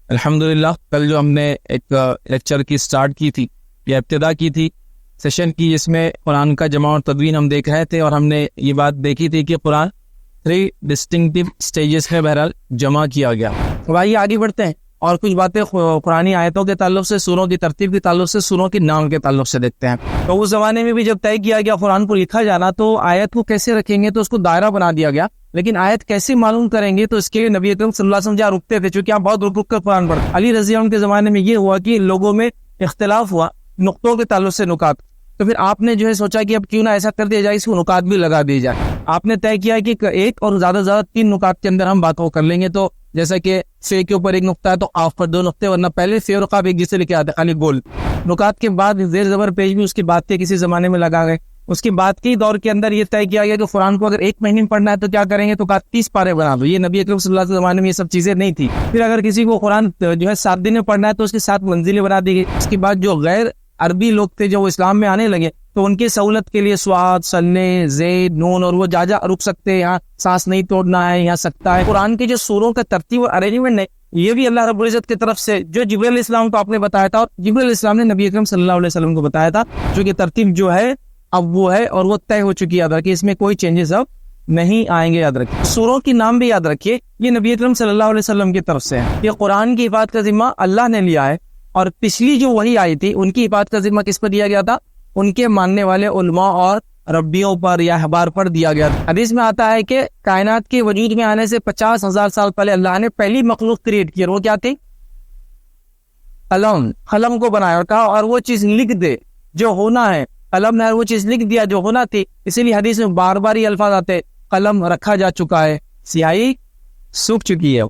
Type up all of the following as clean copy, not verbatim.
الحمدللہ کل جو ہم نے ایک لیکچر کی سٹارٹ کی تھی یا ابتدا کی تھی سیشن کی، جس میں قرآن کا جمع اور تدوین ہم دیکھ رہے تھے، اور ہم نے یہ بات دیکھی تھی کہ قرآن 3 ڈسٹنکٹیو سٹیجز میں بہرحال جمع کیا گیا۔ تو آئیے آگے بڑھتے ہیں اور کچھ باتیں قرآنی آیتوں کے تعلق سے، سوروں کی ترتیب کے تعلق سے، سوروں کے نام کے تعلق سے دیکھتے ہیں۔ تو اس زمانے میں بھی جب طے کیا گیا قرآن کو لکھا جانا، تو آیت کو کیسے رکھیں گے، تو اس کو دائرہ بنا دیا گیا، لیکن آیت کیسے معلوم کریں گے، تو اس کے لیے نبی اکرم صلی اللہ علیہ وسلم جہاں رکتے تھے، چونکہ آپ بہت رک رک کر قرآن پڑھتے، علی رضی اللہ عنہ کے زمانے میں یہ ہوا کہ لوگوں میں اختلاف ہوا نقطوں کے تعلق سے، نکات، تو پھر آپ نے جو ہے سوچا کہ اب کیوں نہ ایسا کر دیا جائے، اس کو نکات بھی لگا دیے جائے۔ آپ نے طے کیا کہ ایک اور زیادہ سے زیادہ 3 نکات کے اندر ہم بات کر لیں گے، تو جیسا کہ فے کے اوپر ایک نقطہ ہے تو آف پر 2 نقطے، ورنہ پہلے فے اور قاف ایک جیسے لکھے آتے خالی گول، نکات کے بعد زیر زبر پیج بھی اس کی بات کے کسی زمانے میں لگا گئے۔ اس کے بعد کے دور کے اندر یہ طے کیا گیا کہ قرآن کو اگر 1 مہینے میں پڑھنا ہے تو کیا کریں گے، تو 30 پارے بنا دو۔ یہ نبی اکرم صلی اللہ علیہ وسلم کے زمانے میں یہ سب چیزیں نہیں تھی۔ پھر اگر کسی کو قرآن جو ہے 7 دن میں پڑھنا ہے تو اس کی 7 منزلیں بنا دی گئی۔ اس کے بعد جو غیر عربی لوگ تھے جو اسلام میں آنے لگے، تو ان کی سہولت کے لیے سواد، سنے، زید، نون، اور وہ جا رک سکتے ہیں، یہاں سانس نہیں توڑنا ہے، یہاں سکتا ہے۔ قرآن کی جو سوروں کا ترتیب اور ارینجمنٹ ہے، یہ بھی اللہ رب العزت کی طرف سے جو جبرائیل علیہ السلام کو آپ نے بتایا تھا، اور جبرائیل علیہ السلام نے نبی اکرم صلی اللہ علیہ وسلم کو بتایا تھا، جو کہ ترتیب جو ہے اب وہ ہے اور وہ طے ہو چکی ہے، یاد رکھیے اس میں کوئی چینجز اب نہیں آئیں گے۔ یاد رکھیے سوروں کے نام بھی یاد رکھیے، یہ نبی اکرم صلی اللہ علیہ وسلم کی طرف سے ہے۔ یہ قرآن کی حفاظت کا ذمہ اللہ نے لیا ہے، اور پچھلی جو وحی آئی تھی ان کی حفاظت کا ذمہ کس پر دیا گیا تھا؟ ان کے ماننے والے علماء اور ربیوں پر یا احبار پر دیا گیا تھا۔ حدیث میں آتا ہے کہ کائنات کے وجود میں آنے سے 50,000 سال پہلے اللہ نے پہلی مخلوق کریٹ کی، اور وہ کیا تھی؟ قلم کو بنایا اور کہا اور وہ چیز لکھ دے جو ہونا ہے۔ قلم نے وہ چیز لکھ دیا جو ہونا تھی، اسی لیے حدیث میں بار بار یہ الفاظ آتے، قلم رکھا جا چکا ہے، سیاہی سوکھ چکی ہے۔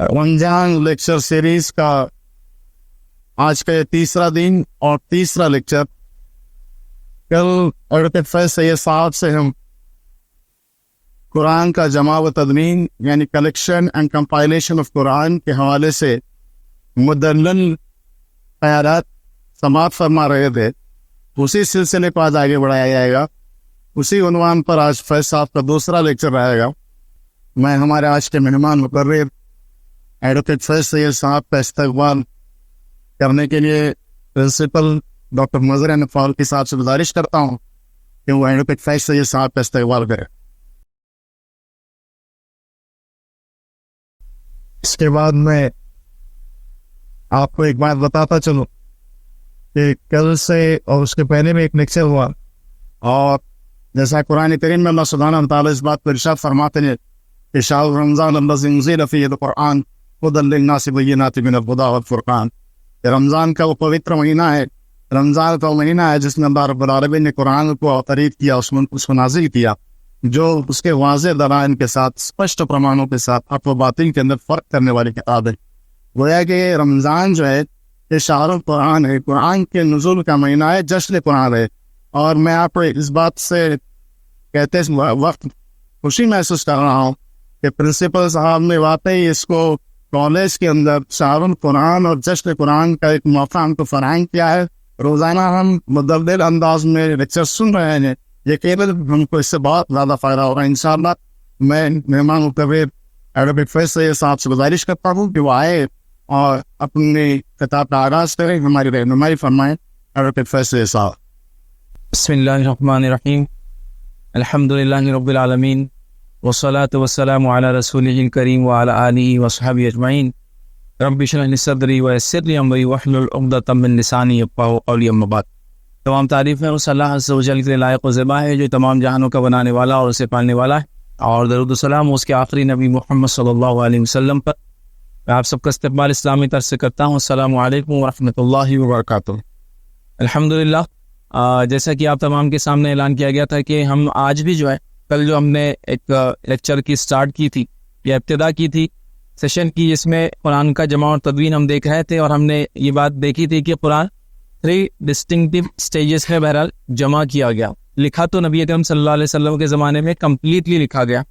رمضان لیکچر سیریز کا آج کا یہ 3را دن اور 3را لیکچر۔ کل ایڈوکیٹ فیض سید صاحب سے ہم قرآن کا جمع و تدوین یعنی کلیکشن اینڈ کمپائلیشن آف قرآن کے حوالے سے مدلل خیالات سماعت فرما رہے تھے، اسی سلسلے کو آج آگے بڑھایا جائے گا۔ اسی عنوان پر آج فیض صاحب کا 2را لیکچر رہے گا۔ میں ہمارے آج کے مہمان مقرر ایڈوکیٹ فیض سید صاحب کا استقبال کرنے کے لیے پرنسپل ڈاکٹر مظہر نفال کے صاحب سے گزارش کرتا ہوں کہ وہ ایڈوکیٹ فیض سید صاحب کا استقبال کرے۔ اس کے بعد میں آپ کو ایک بات بتاتا چلوں کہ کل سے اور اس کے پہلے میں ایک لیکچر ہوا، اور جیسا قرآن کریم میں اللہ سبحانہ و تعالیٰ اس بات پر ارشاد فرماتے ہیں کہ شہر رمضان الذی انزل فیہ القرآن ھدی للناس بینات من الھدی والفرقان۔ رمضان کا وہ پوتر مہینہ ہے، رمضان کا وہ مہینہ ہے جس میں اللہ رب العالمین نے قرآن کو اوتریت کیا، اس کو نازل کیا، جو اس کے واضح دلائل کے ساتھ، اسپشٹ پرمانوں کے ساتھ، حق و باطل کے اندر فرق کرنے والی کتاب ہے۔ گویا کہ رمضان جو ہے یہ شہر القرآن ہے، قرآن کے نزول کا مہینہ ہے، جشن قرآن ہے۔ اور میں آپ کو اس بات سے کہتے وقت خوشی محسوس کر رہا ہوں کہ پرنسپل صاحب نے واقعی اس کو کالج کے اندر شہر القرآن اور جشن قرآن کا ایک موقع ہم کو فراہم کیا ہے۔ روزانہ ہم متبدل انداز میں لیکچر سن رہے ہیں، یقیناً ہم کو اس سے بہت زیادہ فائدہ ہو رہا ہے۔ انشاءاللہ میں مہمان مقرر ایڈوکیٹ فیض سید صاحب سے گزارش کرتا ہوں کہ وہ آئے اور اپنی خطاب کا آغاز کریں، ہماری رہنمائی فرمائیں۔ ایڈوکیٹ فیض سید صاحب۔ بسم اللہ الرحمن الرحیم، الحمدللہ رب العالمین، والصلاة والسلام علی رسولہ الکریم وعلی آلہ وصحبہ اجمعین۔ رب اشرح لی صدری ویسر لی امری واحلل عقدۃ من لسانی یفقہوا قولی، اما بعد۔ تمام تعریفیں اس اللہ عز و جل کے لائق و زیبا ہے جو تمام جہانوں کا بنانے والا اور اسے پالنے والا ہے، اور درود و سلام اس کے آخری نبی محمد صلی اللہ علیہ وسلم پر۔ میں آپ سب کا استقبال اسلامی طرز سے کرتا ہوں۔ السلام علیکم ورحمۃ اللہ وبرکاتہ۔ الحمدللہ جیسا کہ آپ تمام کے سامنے اعلان کیا گیا تھا کہ ہم آج بھی جو ہے کل جو ہم نے ایک لیکچر کی سٹارٹ کی تھی یا ابتدا کی تھی سیشن کی، جس میں قرآن کا جمع اور تدوین ہم دیکھ رہے تھے، اور ہم نے یہ بات دیکھی تھی کہ قرآن 3 ڈسٹنکٹیو سٹیجز میں بہرحال جمع کیا گیا. لکھا تو نبی اکرم صلی اللہ علیہ وسلم کے زمانے میں کمپلیٹلی لکھا گیا،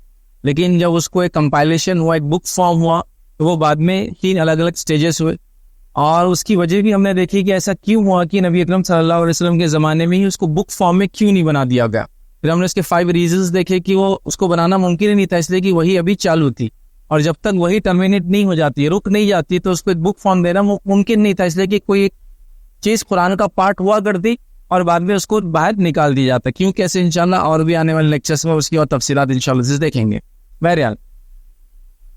لیکن جب اس کو ایک کمپائلیشن ہوا، ایک بک فارم ہوا، تو وہ بعد میں 3 الگ الگ سٹیجز ہوئے. اور اس کی وجہ بھی ہم نے دیکھی کہ ایسا کیوں ہوا کہ نبی اکرم صلی اللہ علیہ وسلم کے زمانے میں ہی اس کو بک فارم میں کیوں نہیں بنا دیا گیا. پھر ہم نے اس کے 5 ریزنز دیکھے کہ وہ اس کو بنانا ممکن ہی نہیں تھا، اس لیے کہ وہی ابھی چالو تھی، اور جب تک وہی ٹرمینیٹ نہیں ہو جاتی، رک نہیں جاتی، تو اس کو ایک بک فارم دینا ممکن نہیں تھا، اس لیے کہ کوئی ایک چیز قرآن کا پارٹ ہوا کرتی اور بعد میں اس کو باہر نکال دیا جاتا، کیونکہ ایسے انشاءاللہ اور بھی آنے والے لیکچرز میں اس کی اور تفصیلات انشاءاللہ دیکھیں گے. بہرحال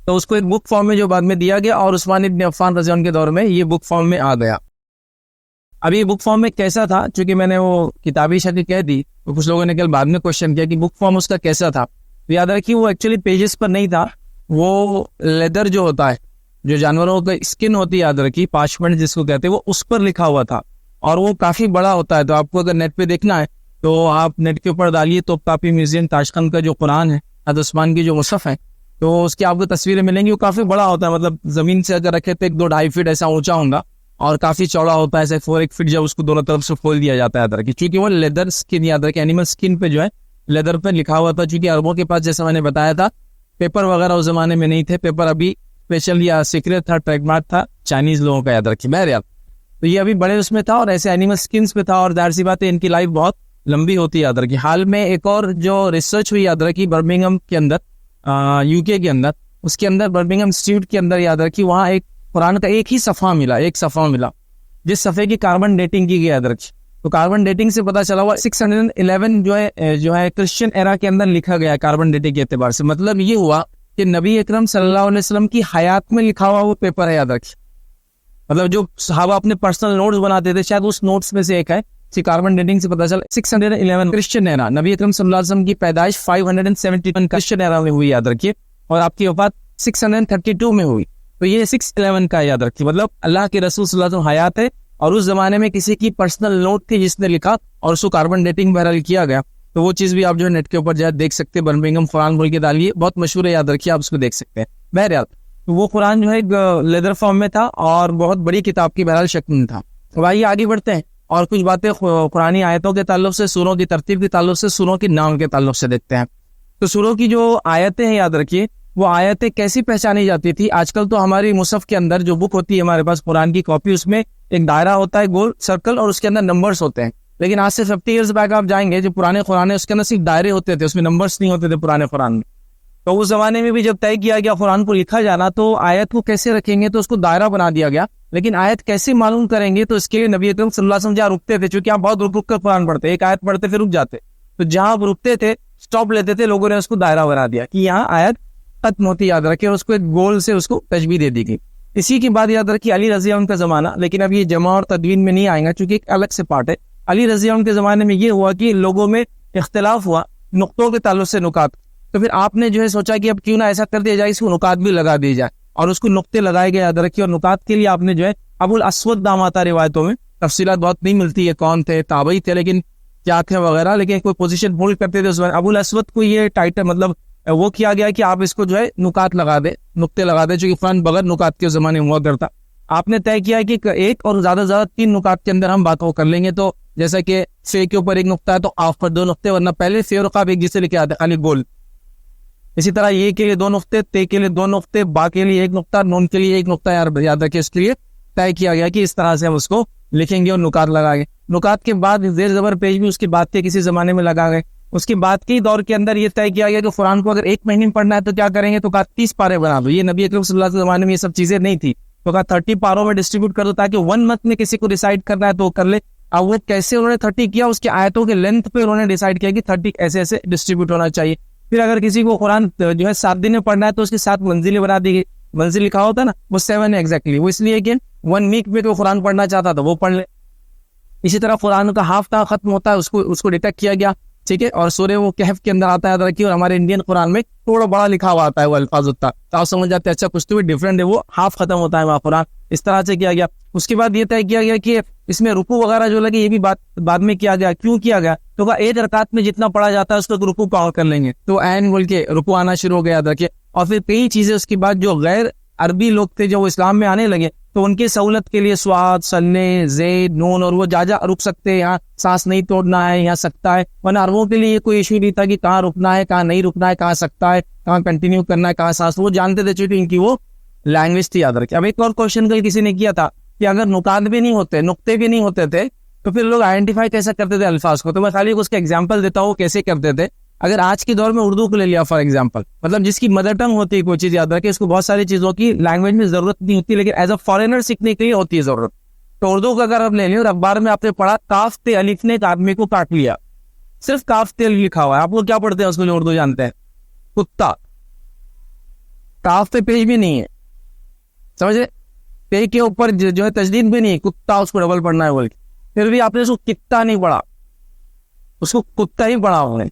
تو اس کو ایک بک فارم میں جو بعد میں دیا گیا، اور عثمان ابن عفان رضی اللہ عنہ کے دور میں یہ بک فارم میں آ گیا. اب یہ بک فارم میں کیسا تھا، چونکہ میں نے وہ کتابی شکل کہہ دی تو کچھ لوگوں نے کل بعد میں کوشچن کیا کہ بک فارم اس کا کیسا تھا. یاد رکھیے وہ ایکچولی پیجز پر نہیں تھا، وہ لیدر جو ہوتا ہے، جو جانوروں کا اسکن ہوتی ہے، یاد رکھیے پارچمنٹ جس کو کہتے ہیں، وہ اس پر لکھا ہوا تھا، اور وہ کافی بڑا ہوتا ہے. تو آپ کو اگر نیٹ پہ دیکھنا ہے تو آپ نیٹ کے اوپر ڈالیے تو کافی میوزیم تاشقند کا جو قرآن ہے، حضرت عثمان کی جو مصحف ہے، تو اس کی آپ کو تصویریں ملیں گی. وہ کافی بڑا ہوتا ہے، مطلب زمین سے اگر رکھے تو 2-2.5 فٹ ایسا اونچا ہوگا، اور کافی چوڑا ہوتا ہے، ایسے 4 فٹ جب اس کو دونوں طرف سے کھول دیا جاتا ہے. یاد رکھیے چونکہ وہ لیدر اسکن، یاد رکھیے اینیمل اسکن پہ جو ہے لیدر پہ لکھا ہوا تھا، چونکہ عربوں کے پاس جیسا میں نے بتایا تھا پیپر وغیرہ اس زمانے میں نہیں تھے. پیپر ابھی اسپیشل یا سیکریٹ تھا، ٹریڈ مارک تھا چائنیز لوگوں کا. یاد رکھیے بہرحال تو یہ ابھی بڑے اس میں تھا، اور ایسے اینیمل اسکنس پہ تھا، اور ظاہر سی بات ہے ان کی لائف بہت لمبی ہوتی ہے. یاد رکھیے حال میں ایک اور جو ریسرچ ہوئی، یاد رکھیے برمنگھم کے اندر، UK کے اندر، اس کے اندر برمنگھم انسٹیٹیوٹ کے اندر، یاد رکھیے وہاں ایک قرآن کا ایک صفحہ ملا، جس صفحے کی کاربن ڈیٹنگ کی گئی. یاد رکھیے تو کاربن ڈیٹنگ سے پتا چلا ہوا 611 جو ہے کرسچن ایرا کے اندر لکھا گیا کاربن ڈیٹنگ کے اعتبار سے. مطلب یہ ہوا کہ نبی اکرم صلی اللہ علیہ وسلم کی حیات میں لکھا ہوا وہ پیپر ہے. یاد رکھیے مطلب جو صحابہ اپنے پرسنل نوٹس بناتے تھے، شاید اس نوٹس میں سے ایک ہے. کاربن ڈیٹنگ سے پتا چلا 611 کرسچن ایرا، نبی اکرم صلی اللہ علیہ وسلم کی پیدائش 571 کرسچن ایرا میں ہوئی. یاد رکھیے اور آپ کی وفات 632 میں ہوئی. تو یہ 611 کا یاد رکھیے، مطلب اللہ کے رسول صلی اللہ علیہ وسلم حیات ہے، اور اس زمانے میں کسی کی پرسنل نوٹ تھی جس نے لکھا، اور اس کو کاربن ڈیٹنگ بہرحال کیا گیا. تو وہ چیز بھی آپ جو ہے نیٹ کے اوپر جو ہے دیکھ سکتے ہیں، برمنگھم قرآن بول کے ڈالیے، بہت مشہور ہے، یاد رکھیے آپ اس کو دیکھ سکتے ہیں. بہرحال تو وہ قرآن جو ہے لیدر فارم میں تھا، اور بہت بڑی کتاب کی بہرحال شکل میں تھا. تو آئیے آگے بڑھتے ہیں اور کچھ باتیں قرآنی آیتوں کے تعلق سے، سوروں کی ترتیب کے تعلق سے، سوروں کے نام کے تعلق سے دیکھتے ہیں. تو سوروں کی جو آیتیں ہیں، یاد رکھیے وہ آیتیں کیسی پہچانی جاتی تھی. آج کل تو ہماری مصحف کے اندر جو بک ہوتی ہے ہمارے پاس قرآن کی کاپی، اس میں ایک دائرہ ہوتا ہے گول سرکل، اور اس کے اندر نمبرز ہوتے ہیں. لیکن آج سے 50 ایئرز بیک آپ جائیں گے، جو پرانے قرآن ہے اس کے اندر صرف دائرے ہوتے تھے، اس میں نمبرز نہیں ہوتے تھے پرانے قرآن میں. تو اس زمانے میں بھی جب طے کیا گیا قرآن کو لکھا جانا، تو آیت کو کیسے رکھیں گے، تو اس کو دائرہ بنا دیا گیا. لیکن آیت کیسے معلوم کریں گے، تو اس کے لیے نبی اکرم صلی اللہ علیہ وسلم جہاں رکتے تھے، چونکہ آپ بہت رک کر قرآن پڑھتے، ایک آیت پڑھتے پھر رک جاتے، تو جہاں آپ رکتے تھے اسٹاپ لیتے تھے، لوگوں نے اس کو دائرہ بنا دیا کہ یہاں آیت ختم ہوتی. یاد رکھے اور اس کو ایک گول سے اس کو تشبیہ دے دی گئی. اسی کی بات یاد رکھیے علی رضی اللہ عنہ کا زمانہ، لیکن اب یہ جمع اور تدوین میں نہیں آئے گا چونکہ ایک الگ سے پارٹ ہے. علی رضی اللہ عنہ کے زمانے میں یہ ہوا کہ لوگوں میں اختلاف ہوا نقطوں کے تعلق سے، نکات. تو پھر آپ نے جو ہے سوچا کہ اب کیوں نہ ایسا کر دیا جائے، اس کو نکات بھی لگا دیے جائے، اور اس کو نقطے لگائے گئے. یاد رکھیے اور نکات کے لیے آپ نے جو ہے ابو الاسود نام آتا روایتوں میں، تفصیلات بہت نہیں ملتی ہے، کون تھے، تابعی تھے، لیکن کیا تھے وغیرہ، لیکن کوئی پوزیشن ہولڈ کرتے تھے اس وقت. ابو الاسود کو یہ ٹائٹل مطلب وہ کیا گیا کہ آپ اس کو جو ہے نکات لگا دے، نقطے لگا دے، چونکہ قرآن بغیر نکات کے زمانے میں ہوا کرتا. آپ نے طے کیا کہ ایک اور زیادہ سے زیادہ 3 نکات کے اندر ہم بات کر لیں گے. تو جیسا کہ فے کے اوپر ایک نقطہ ہے تو آف پر 2 نقطے، ورنہ پہلے فے اور قاف ایک جیسے لکھے آتے خالی گول. اسی طرح یہ کے لیے 2 نقطے، تے کے لیے 2 نقطے، با کے لیے 1 نقطہ، نون کے لیے 1 نقطہ. یاد رکھے اس کے لیے طے کیا گیا کہ اس طرح سے ہم اس کو لکھیں گے اور نکات لگائیں گے. نکات کے بعد زیر زبر پیج بھی اس کے بعد کے کسی زمانے میں لگا گئے. اس کے بعد کے دور کے اندر یہ طے کیا گیا کہ قرآن کو اگر 1 مہینے میں پڑھنا ہے تو کیا کریں گے، تو کہا 30 پارے بنا دو. یہ نبی اکرم صلی اللہ علیہ وسلم کے زمانے میں یہ سب چیزیں نہیں تھی، تو کہا 30 پاروں میں ڈسٹریبیوٹ کر دو، تاکہ 1 منتھ میں کسی کو ڈیسائیڈ کرنا ہے تو وہ کر لے. اب وہ کیسے انہوں نے 30 کیا، اس کے آیتوں کے لینتھ پہ انہوں نے ڈیسائیڈ کیا کہ 30 ایسے ایسے ڈسٹریبیوٹ ہونا چاہیے. پھر اگر کسی کو قرآن جو ہے 7 دن میں پڑھنا ہے تو اس کے 7 منزلیں بنا دی گئی. منزل لکھا ہوتا ہے نا، وہ 7 ہے ایگزیکٹلی، وہ اس لیے کہ 1 ویک میں کوئی قرآن پڑھنا چاہتا تھا وہ پڑھ لے. اسی طرح قرآن کا ہاف تھا ختم ہوتا ہے، اس کو ڈیٹیکٹ کیا گیا. ٹھیک ہے, اور سورہ وہ کہف کے اندر آتا ہے, یاد رکھیے, اور ہمارے انڈین قرآن میں تھوڑا بڑا لکھا ہوا آتا ہے وہ الفاظ ہوتا ہے, تو آپ سمجھ جاتے ہیں اچھا کچھ تو بھی ڈفرینٹ ہے, وہ ہاف ختم ہوتا ہے وہاں قرآن, اس طرح سے کیا گیا. اس کے بعد یہ طے کیا گیا کہ اس میں رکوع وغیرہ جو لگے, یہ بھی بعد میں کیا گیا. کیوں کیا گیا؟ تو ایک رکعت میں جتنا پڑھا جاتا ہے اس کو رکوع کور کر لیں گے, تو عین بول کے رکوع آنا شروع ہو گیا, یاد رکھیے. اور پھر کئی چیزیں اس کے بعد جو غیر عربی لوگ تھے جو اسلام میں آنے لگے, تو ان کی سہولت کے لیے سواد, سنے, زید, نون, اور وہ جا رک سکتے ہیں, یہاں سانس نہیں توڑنا ہے, یہاں سکتا ہے. ورنہ عربوں کے لیے کوئی ایشو نہیں تھا کہ کہاں رکنا ہے, کہاں نہیں رکنا ہے, کہاں سکتا ہے, کہاں کنٹینیو کرنا ہے, کہاں سانس, وہ جانتے تھے, چونکہ ان کی وہ لینگویج تھی, یاد رکھے. اب ایک اور کوشچن کل کسی نے کیا تھا کہ اگر نکات بھی نہیں ہوتے, نقطے بھی نہیں ہوتے تھے, تو پھر لوگ آئیڈینٹیفائی کیسے کرتے تھے الفاظ کو. تو میں خالی اس کا ایگزامپل دیتا ہوں کیسے کرتے تھے. اگر آج کے دور میں اردو کو لے لیا فار ایگزامپل, مطلب جس کی مدر ٹنگ ہوتی ہے کوئی چیز, یاد رکھے, اس کو بہت ساری چیزوں کی لینگویج میں ضرورت نہیں ہوتی, لیکن ایز اے فارینر سیکھنے کے لیے ہوتی ہے ضرورت. تو اردو کا اگر آپ لے لیں اور اخبار میں آپ نے پڑھا کاف تے الف نے ایک آدمی کو کاٹ لیا, صرف کاف تے الف لکھا ہوا ہے, آپ لوگ کیا پڑھتے ہیں اس کو جو اردو جانتے ہیں؟ کتا. کاف تے پیج بھی نہیں ہے, سمجھے, پیج کے اوپر جو ہے تشدید بھی نہیں, کتا اس کو ڈبل پڑھنا ہے بول کے, پھر بھی آپ نے اس کو کتا نہیں پڑھا, اس کو کتا ہی پڑھا ہوئے,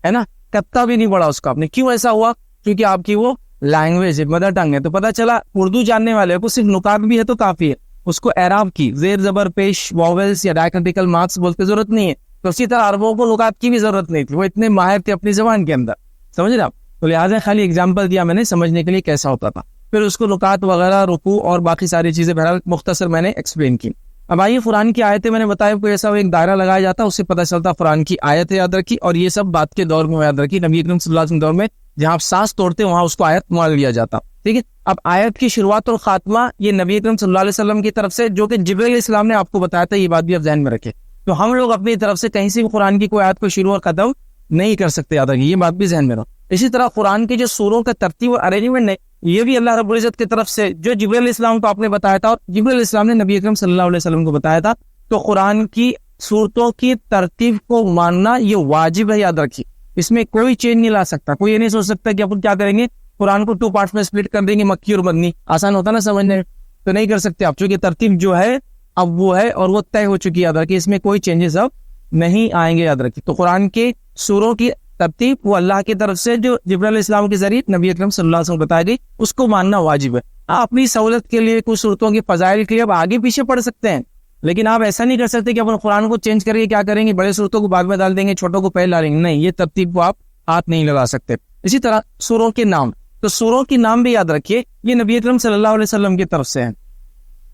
ہے نا, کتا بھی نہیں پڑھا اس کو آپ نے. کیوں ایسا ہوا؟ کیونکہ آپ کی وہ لینگویج ہے, مدر ٹنگ ہے. تو پتا چلا اردو جاننے والے کو صرف نکات بھی ہے تو کافی ہے, اس کو اعراب کی زیر زبر پیش واویلز یا ڈائیکرٹیکل مارکس بولتے ضرورت نہیں ہے. تو اسی طرح عربوں کو نکات کی بھی ضرورت نہیں تھی, وہ اتنے ماہر تھے اپنی زبان کے اندر, سمجھ رہے آپ. تو لہٰذا خالی ایگزامپل دیا میں نے سمجھنے کے لیے کیسا ہوتا تھا, پھر اس کو نکات وغیرہ, رکوع اور باقی ساری چیزیں بہرحال مختصر میں نے ایکسپلین کی. اب آئیے قرآن کی آیتیں, میں نے بتایا کوئی ایسا ایک دائرہ لگایا جاتا, اس سے پتہ چلتا قرآن کی آیت ہے, یاد رکھی. اور یہ سب بات کے دور میں یاد رکھی, نبی اکرم صلی اللہ علیہ وسلم دور میں جہاں آپ سانس توڑتے وہاں اس کو آیت مان لیا جاتا, ٹھیک ہے. اب آیت کی شروعات اور خاتمہ یہ نبی اکرم صلی اللہ علیہ وسلم کی طرف سے, جو کہ جبرائیل علیہ السلام نے آپ کو بتایا تھا, یہ بات بھی آپ ذہن میں رکھیں. تو ہم لوگ اپنی طرف سے کہیں سے بھی قرآن کی کوئی آیت کو شروع اور ختم نہیں کر سکتے, یاد رکھیے, یہ بات بھی ذہن میں رکھو. اسی طرح قرآن کی جو سوروں کا ترتیب اور ارینجمنٹ ہے, یہ بھی اللہ رب العزت کی طرف سے جو جبرائیل علیہ السلام کو آپ نے بتایا تھا, اور جبرائیل علیہ السلام نے نبی اکرم صلی اللہ علیہ وسلم کو بتایا تھا. تو قرآن کی سورتوں کی ترتیب کو ماننا یہ واجب ہے, یاد رکھیے. اس میں کوئی چینج نہیں لا سکتا, کوئی یہ نہیں سوچ سکتا کہ اپن کیا کریں گے, قرآن کو 2 پارٹس میں سپلٹ کر دیں گے, مکی اور مدنی, آسان ہوتا نا سمجھنے, تو نہیں کر سکتے آپ, چونکہ ترتیب جو ہے اب وہ ہے اور وہ طے ہو چکی ہے, یاد رکھیے. اس میں کوئی چینجز اب نہیں آئیں گے, یاد رکھیے. تو قرآن کے سوروں کی ترتیب وہ اللہ کی طرف سے جو جبرائیل علیہ السلام کے ذریعے نبی اکرم صلی اللہ علیہ وسلم بتائی گئی, اس کو ماننا واجب ہے. آپ اپنی سہولت کے لیے کچھ صورتوں کی فضائل کے لیے آپ آگے پیچھے پڑھ سکتے ہیں, لیکن آپ ایسا نہیں کر سکتے کہ اپنے قرآن کو چینج کر کے کیا کریں گے, بڑے صورتوں کو بعد میں ڈال دیں گے, چھوٹوں کو پہلے ڈالیں گے. نہیں, یہ ترتیب کو آپ ہاتھ نہیں لگا سکتے. اسی طرح سوروں کے نام, تو سوروں کے نام بھی یاد رکھیے, یہ نبی اکرم صلی اللہ علیہ وسلم کی طرف سے ہیں.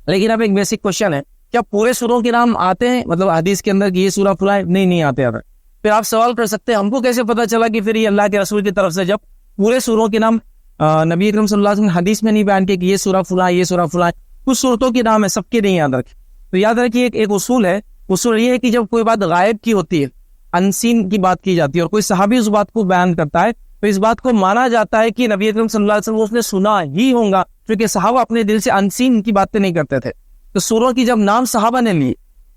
لیکن اب ایک بیسک کوشچن ہے, کیا پورے سوروں کے نام آتے ہیں, مطلب حدیث کے اندر کہ یہ سورہ فلاں؟ نہیں آتے. یاد پھر آپ سوال کر سکتے ہیں, ہم کو کیسے پتا چلا کہ پھر یہ اللہ کے رسول کی طرف سے, جب پورے سوروں کے نام نبی اکرم صلی اللہ علیہ وسلم حدیث میں نہیں بیان کیا کہ یہ سورہ فلاں, یہ سورہ فلاں. کچھ صورتوں کے نام ہے, سب کے نہیں یاد رکھے. تو یاد رکھیے ایک اصول ہے, اصول یہ ہے کہ جب کوئی بات غائب کی ہوتی ہے, انسین کی بات کی جاتی ہے, اور کوئی صحابی اس بات کو بیان کرتا ہے, تو اس بات کو مانا جاتا ہے کہ نبی اکرم صلی اللہ علیہ وسلم اس نے سنا ہی ہوگا, کیونکہ صحابہ اپنے دل سے انسین کی باتیں نہیں کرتے تھے. تو سوروں کی جب نام صحابہ نے لیے